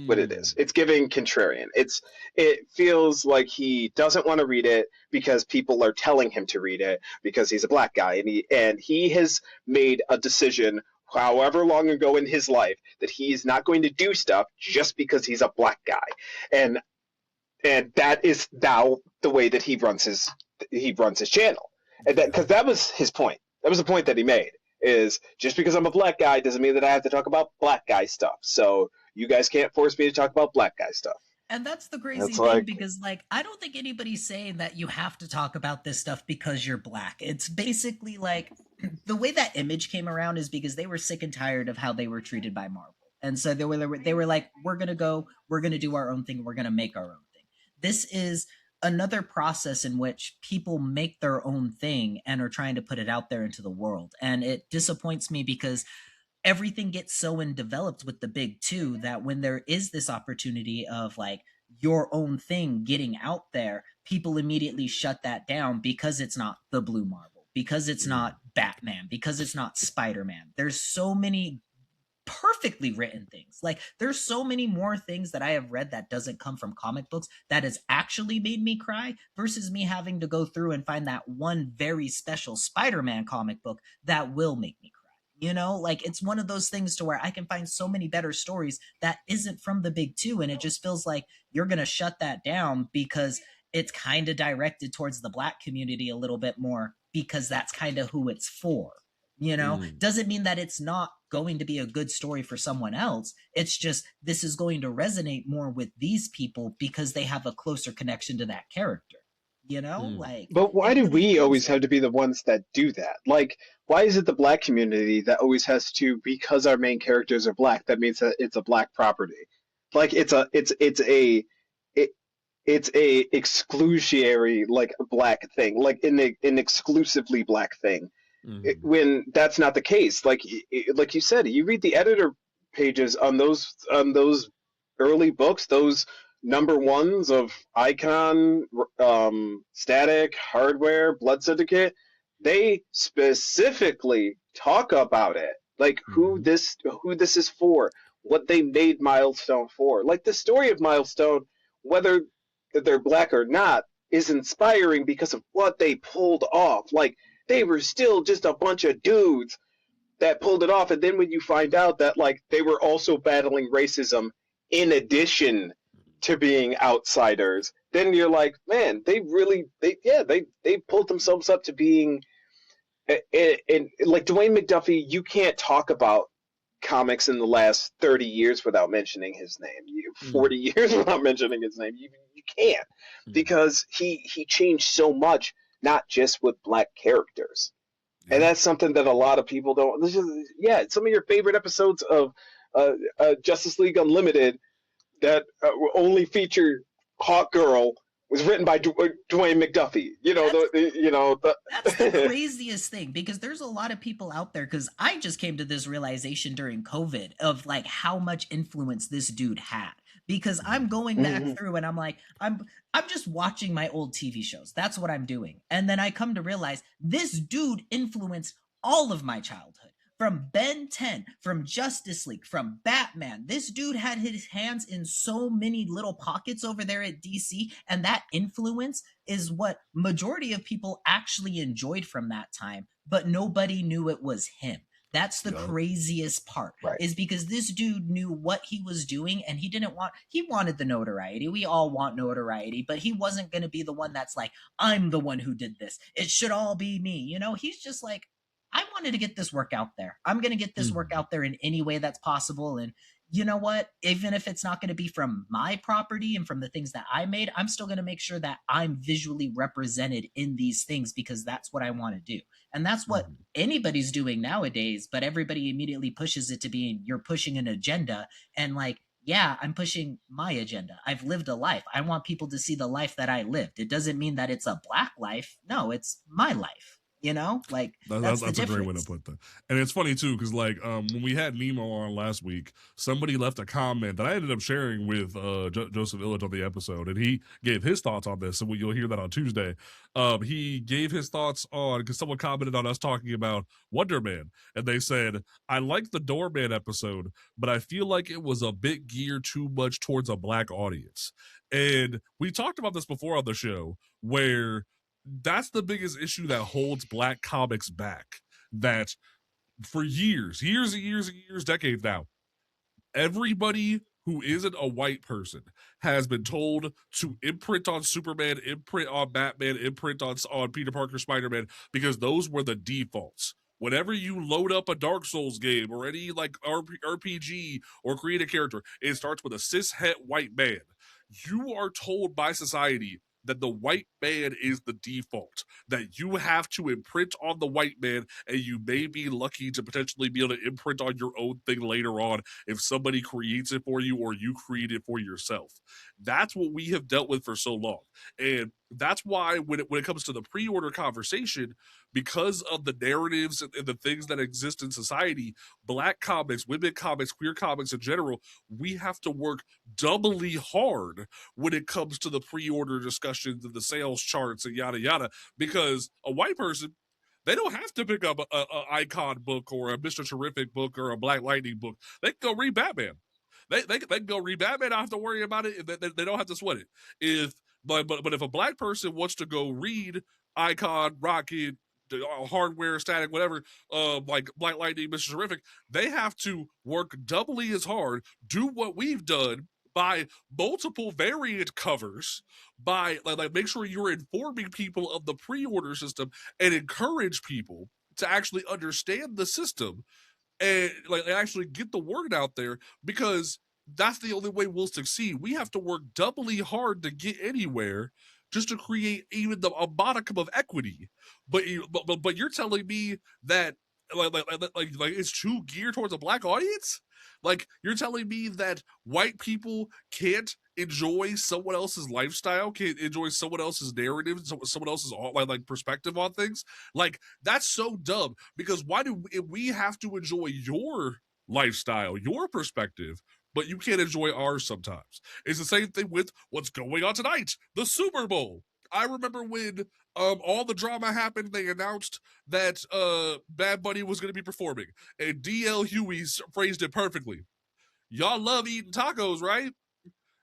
what it is. It's giving contrarian. It feels like he doesn't want to read it because people are telling him to read it because he's a black guy, and he has made a decision however long ago in his life that he's not going to do stuff just because he's a black guy. And that is now the way that he runs his channel. And that, because that was his point. That was the point that he made, is just because I'm a black guy doesn't mean that I have to talk about black guy stuff. So you guys can't force me to talk about black guy stuff. And that's the crazy thing, because like I don't think anybody's saying that you have to talk about this stuff because you're black. It's basically like the way that Image came around is because they were sick and tired of how they were treated by Marvel. And so they were like, we're going to do our own thing. We're going to make our own thing. This is another process in which people make their own thing and are trying to put it out there into the world. And it disappoints me because everything gets so undeveloped with the big two that when there is this opportunity of like your own thing getting out there, people immediately shut that down because it's not the Blue Marvel, because it's not Batman, because it's not Spider-Man. There's so many perfectly written things. Like there's so many more things that I have read that doesn't come from comic books that has actually made me cry versus me having to go through and find that one very special Spider-Man comic book that will make me cry. You know, like it's one of those things to where I can find so many better stories that isn't from the big two. And it just feels like you're going to shut that down because it's kind of directed towards the black community a little bit more because that's kind of who it's for. You know, doesn't mean that it's not going to be a good story for someone else. It's just this is going to resonate more with these people because they have a closer connection to that character. You know, like. But why do we always have to be the ones that do that? Like, why is it the black community that always has to, because our main characters are black, that means that it's a black property? Like it's a exclusionary like black thing, like an exclusively black thing. When that's not the case. Like you said, you read the editor pages on those early books, those number ones of Icon, Static, Hardware, Blood Syndicate. They specifically talk about it, like who this is for, what they made Milestone for. Like the story of Milestone, whether they're black or not, is inspiring because of what they pulled off. Like they were still just a bunch of dudes that pulled it off. And then when you find out that like they were also battling racism in addition to being outsiders, then you're like, man, they pulled themselves up to being like Dwayne McDuffie. You can't talk about comics in the last 30 years without mentioning his name. 40 years without mentioning his name. You can't, because he changed so much, not just with black characters. And that's something that a lot of people don't. Some of your favorite episodes of Justice League Unlimited that only featured Hawk Girl was written by Dwayne McDuffie. That's the craziest thing, because there's a lot of people out there, because I just came to this realization during COVID of like how much influence this dude had. Because I'm going back through and I'm like, I'm just watching my old TV shows. That's what I'm doing. And then I come to realize this dude influenced all of my childhood. From Ben 10, from Justice League, from Batman. This dude had his hands in so many little pockets over there at DC, and that influence is what majority of people actually enjoyed from that time, but nobody knew it was him. That's the craziest part, is because this dude knew what he was doing, and he wanted the notoriety. We all want notoriety, but he wasn't going to be the one that's like, I'm the one who did this. It should all be me. You know, he's just like, I wanted to get this work out there. I'm going to get this work out there in any way that's possible. And you know what? Even if it's not going to be from my property and from the things that I made, I'm still going to make sure that I'm visually represented in these things, because that's what I want to do. And that's what anybody's doing nowadays, but everybody immediately pushes it to being, you're pushing an agenda. And like, yeah, I'm pushing my agenda. I've lived a life. I want people to see the life that I lived. It doesn't mean that it's a black life. No, it's my life. You know, like that's the That's a great way to difference. put that. And it's funny too, because like when we had Nemo on last week, somebody left a comment that I ended up sharing with Joseph Illich on the episode, and he gave his thoughts on this. So you'll hear that on Tuesday. He gave his thoughts on, because someone commented on us talking about Wonder Man, and they said, I like the Doorman episode, but I feel like it was a bit geared too much towards a black audience. And we talked about this before on the show, where that's the biggest issue that holds black comics back. That for years, decades now, everybody who isn't a white person has been told to imprint on Superman, imprint on Batman, imprint on Peter Parker, Spider-Man, because those were the defaults. Whenever you load up a Dark Souls game or any like RPG or create a character, it starts with a cis-het white man. You are told by society that the white man is the default, that you have to imprint on the white man, and you may be lucky to potentially be able to imprint on your own thing later on if somebody creates it for you or you create it for yourself. That's what we have dealt with for so long. And that's why when it comes to the pre-order conversation, because of the narratives and the things that exist in society, black comics, women comics, queer comics in general, we have to work doubly hard when it comes to the pre-order discussions and the sales charts and yada yada, because a white person, they don't have to pick up a Icon book or a Mr. Terrific book or a Black Lightning book. They can go read Batman. They can go read Batman. Don't have to worry about it. They don't have to sweat it. But if a black person wants to go read Icon, Rocket, Hardware, Static, whatever, like Black Lightning, Mr. Terrific, they have to work doubly as hard, do what we've done, by multiple variant covers, by like make sure you're informing people of the pre-order system and encourage people to actually understand the system and like actually get the word out there, because that's the only way we'll succeed. We have to work doubly hard to get anywhere just to create even a modicum of equity. But you're telling me that like it's too geared towards a black audience? Like, you're telling me that white people can't enjoy someone else's lifestyle, can't enjoy someone else's narrative, someone else's like perspective on things? Like, that's so dumb, because why do we have to enjoy your lifestyle, your perspective, but you can't enjoy ours sometimes? It's the same thing with what's going on tonight, the Super Bowl. I remember when all the drama happened, they announced that Bad Bunny was going to be performing, and D.L. Huey phrased it perfectly. Y'all love eating tacos, right?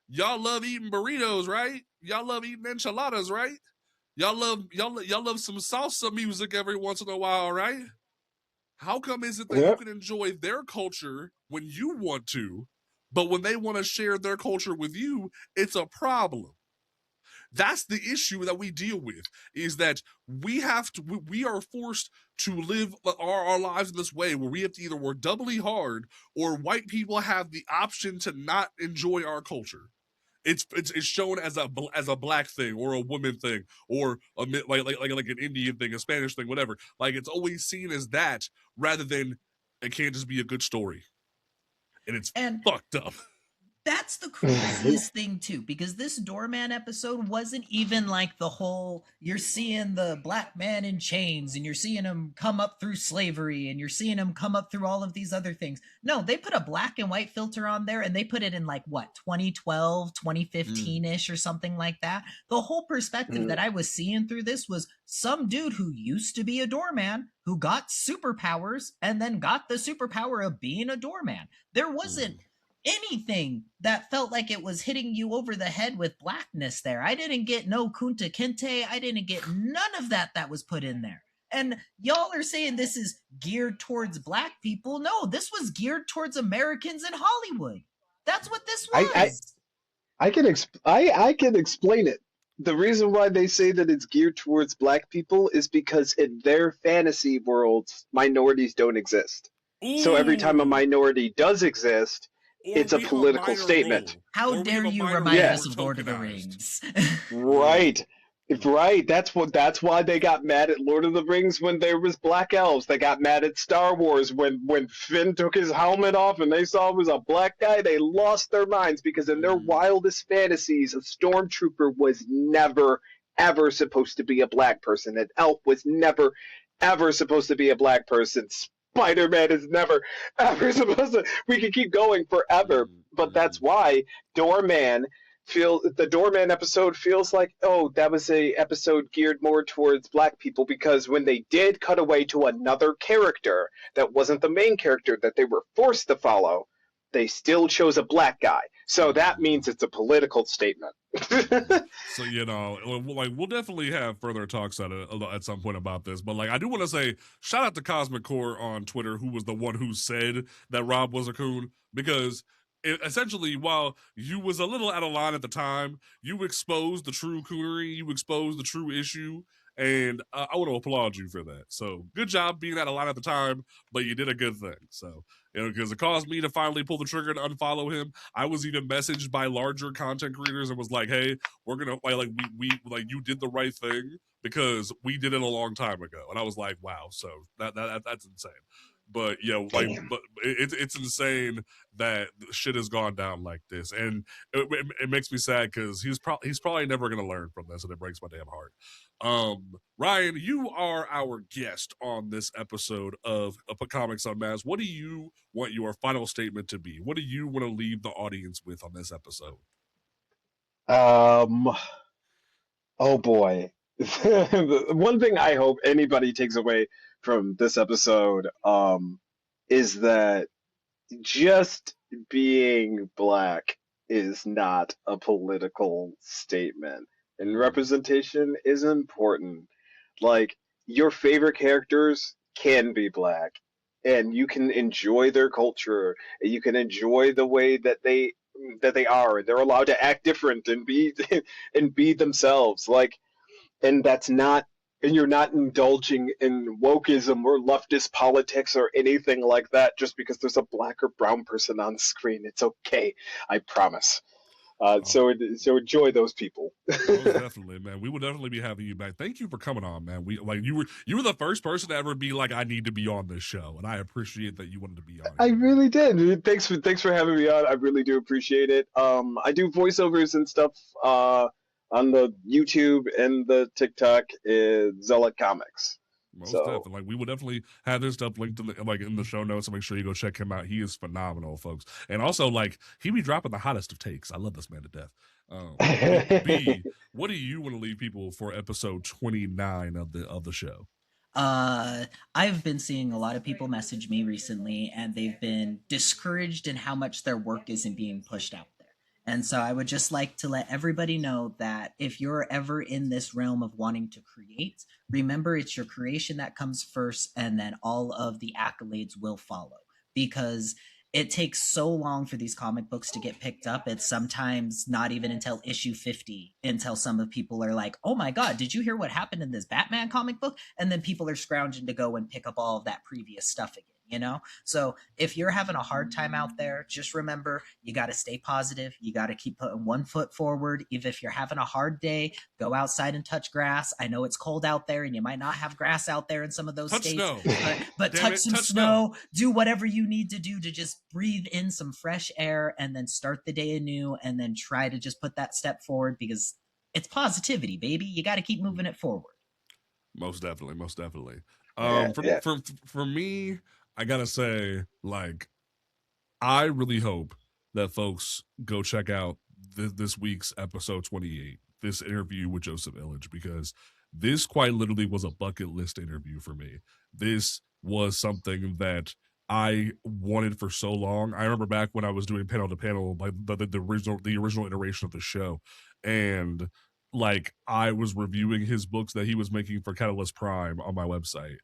Y'all love eating burritos, right? Y'all love eating enchiladas, right? Y'all love some salsa music every once in a while, right? How come is it that you can enjoy their culture when you want to, but when they want to share their culture with you, it's a problem? That's the issue that we deal with, is that we are forced to live our lives in this way where we have to either work doubly hard, or white people have the option to not enjoy our culture. It's shown as a black thing or a woman thing or like an Indian thing, a Spanish thing, whatever. Like, it's always seen as that rather than it can't just be a good story. And it's fucked up. That's the craziest thing too, because this Doorman episode wasn't even like the whole, you're seeing the black man in chains and you're seeing him come up through slavery and you're seeing him come up through all of these other things. No, they put a black and white filter on there, and they put it in like what, 2012, 2015-ish or something like that. The whole perspective that I was seeing through this was some dude who used to be a doorman who got superpowers and then got the superpower of being a doorman. There wasn't anything that felt like it was hitting you over the head with blackness there. I didn't get no Kunta Kinte. I didn't get none of that was put in there. And y'all are saying this is geared towards black people. No, this was geared towards Americans in Hollywood. That's what this was. I can explain it. The reason why they say that it's geared towards black people is because in their fantasy worlds, minorities don't exist. Ooh. So every time a minority does exist, it's a political statement. How dare you remind us of Lord of the Rings? Right. That's why they got mad at Lord of the Rings when there was black elves. They got mad at Star Wars when Finn took his helmet off and they saw it was a black guy. They lost their minds, because in their wildest fantasies, a stormtrooper was never ever supposed to be a black person. An elf was never ever supposed to be a black person. Spider-Man is never ever supposed to. We could keep going forever, but that's why Doorman the Doorman episode feels like, oh, that was a episode geared more towards black people, because when they did cut away to another character that wasn't the main character that they were forced to follow, they still chose a black guy. So that means it's a political statement. So, you know, like, we'll definitely have further talks at some point about this. But, like, I do want to say, shout out to Cosmic Core on Twitter, who was the one who said that Rob was a coon, because essentially, while you was a little out of line at the time, you exposed the true coonery, you exposed the true issue, and I want to applaud you for that. So, good job being out of line at the time, but you did a good thing. So, you know, because it caused me to finally pull the trigger to unfollow him. I was even messaged by larger content creators and was like, "Hey, we're gonna like we like you did the right thing because we did it a long time ago." And I was like, "Wow!" So that's insane. But yeah, like, but it's insane that shit has gone down like this, and it makes me sad because he's probably never gonna learn from this, and it breaks my damn heart. Ryan, you are our guest on this episode of Comics Unmasked. What do you want your final statement to be? What do you want to leave the audience with on this episode? Oh boy. One thing I hope anybody takes away from this episode is that just being black is not a political statement, and representation is important. Like, your favorite characters can be black, and you can enjoy their culture, and you can enjoy the way that they are. They're allowed to act different and be and be themselves. Like, and that's not, and you're not indulging in wokeism or leftist politics or anything like that just because there's a black or brown person on screen. It's okay, I promise. So enjoy those people. Most definitely, man. We will definitely be having you back. Thank you for coming on, man. We like you were the first person to ever be like, I need to be on this show, and I appreciate that you wanted to be on. I really did. Thanks for having me on. I really do appreciate it. I do voiceovers and stuff on the YouTube and the TikTok is Zella Comics. Most definitely. Like, we will definitely have this stuff linked in the show notes, so make sure you go check him out. He is phenomenal, folks. And also, like, he be dropping the hottest of takes. I love this man to death. B, what do you want to leave people for episode 29 of the show? I've been seeing a lot of people message me recently, and they've been discouraged in how much their work isn't being pushed out there. And so I would just like to let everybody know that if you're ever in this realm of wanting to create, remember it's your creation that comes first, and then all of the accolades will follow. Because it takes so long for these comic books to get picked up. It's sometimes not even until issue 50 until some of the people are like, oh my God, did you hear what happened in this Batman comic book? And then people are scrounging to go and pick up all of that previous stuff again, you know? So if you're having a hard time out there, just remember, you got to stay positive. You got to keep putting one foot forward. Even if you're having a hard day, go outside and touch grass. I know it's cold out there and you might not have grass out there in some of those states, snow. but touch some snow, do whatever you need to do to just breathe in some fresh air, and then start the day anew, and then try to just put that step forward, because it's positivity, baby. You got to keep moving it forward. Most definitely. For me, I gotta say, like, I really hope that folks go check out this week's episode 28, this interview with Joseph Illidge, because this quite literally was a bucket list interview for me. This was something that I wanted for so long. I remember back when I was doing panel to panel, like the original iteration of the show, and like I was reviewing his books that he was making for Catalyst Prime on my website,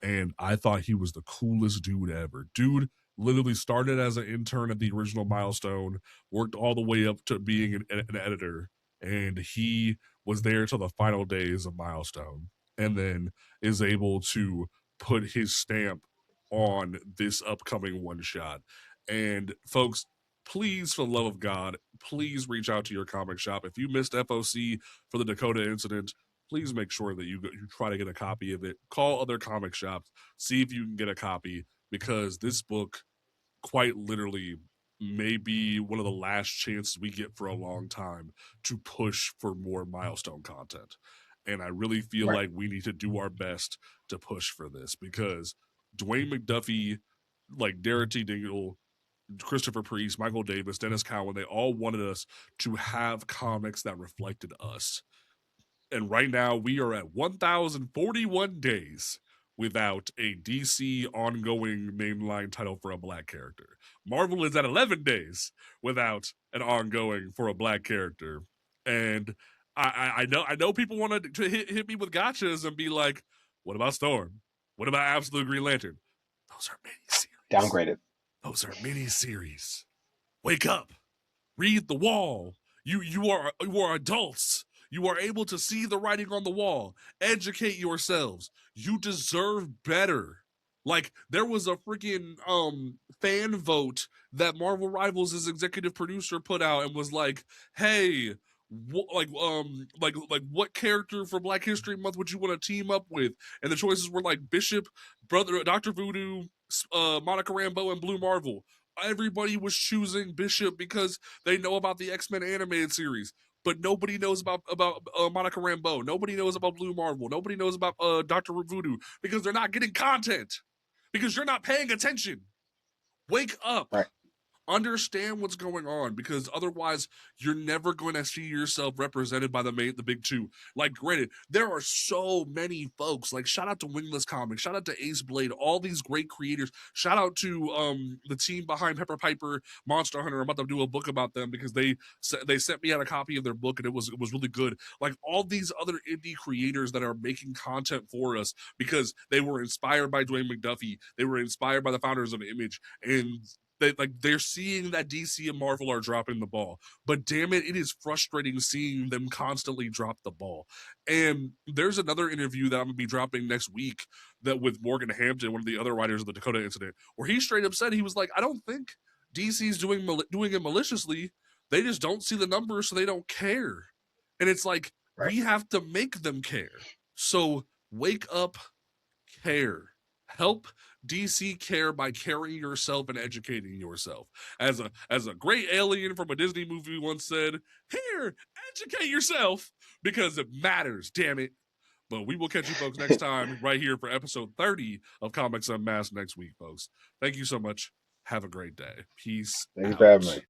and I thought he was the coolest dude ever. Dude literally started as an intern at the original Milestone, worked all the way up to being an editor, and he was there till the final days of Milestone, and then is able to put his stamp on this upcoming one shot. And folks, please, for the love of God, please reach out to your comic shop. If you missed FOC for the Dakota incident, please make sure that you try to get a copy of it. Call other comic shops, see if you can get a copy, because this book quite literally may be one of the last chances we get for a long time to push for more Milestone content. And I really feel Right. like we need to do our best to push for this because Dwayne McDuffie, like Derek T. Dingle, Christopher Priest, Michael Davis, Dennis Cowan, they all wanted us to have comics that reflected us. And right now we are at 1,041 days without a DC ongoing mainline title for a black character. Marvel is at 11 days without an ongoing for a black character. And I know people want to hit me with gotchas and be like, what about Storm? What about Absolute Green Lantern? Those are miniseries. Downgraded. Those are miniseries. Wake up. Read the wall. You are adults. You are able to see the writing on the wall. Educate yourselves. You deserve better. Like there was a freaking fan vote that Marvel Rivals' executive producer put out and was like, "Hey, what character for Black History Month would you want to team up with?" And the choices were like Bishop, Dr. Voodoo, Monica Rambeau, and Blue Marvel. Everybody was choosing Bishop because they know about the X-Men animated series, but nobody knows about Monica Rambeau. Nobody knows about Blue Marvel. Nobody knows about Dr. Voodoo because they're not getting content. Because you're not paying attention. Wake up. Right. Understand what's going on, because otherwise you're never going to see yourself represented by the big two. Like, granted, there are so many folks. Like, shout out to Wingless Comics, shout out to Ace Blade, all these great creators. Shout out to the team behind Pepper Piper, Monster Hunter. I'm about to do a book about them because they sent me out a copy of their book and it was really good. Like all these other indie creators that are making content for us because they were inspired by Dwayne McDuffie, they were inspired by the founders of Image, and they're seeing that DC and Marvel are dropping the ball. But damn it, it is frustrating seeing them constantly drop the ball. And there's another interview that I'm gonna be dropping next week that with Morgan Hampton, one of the other writers of the Dakota Incident, where he straight up said, he was like, I don't think DC's doing it maliciously. They just don't see the numbers, so they don't care. And it's like, we have to make them care. So wake up, care. Help DC care by caring yourself and educating yourself. As a great alien from a Disney movie once said, here, educate yourself because it matters, damn it. But we will catch you folks next time right here for episode 30 of Comics Unmasked next week, folks. Thank you so much. Have a great day. Peace. Thank you for having me.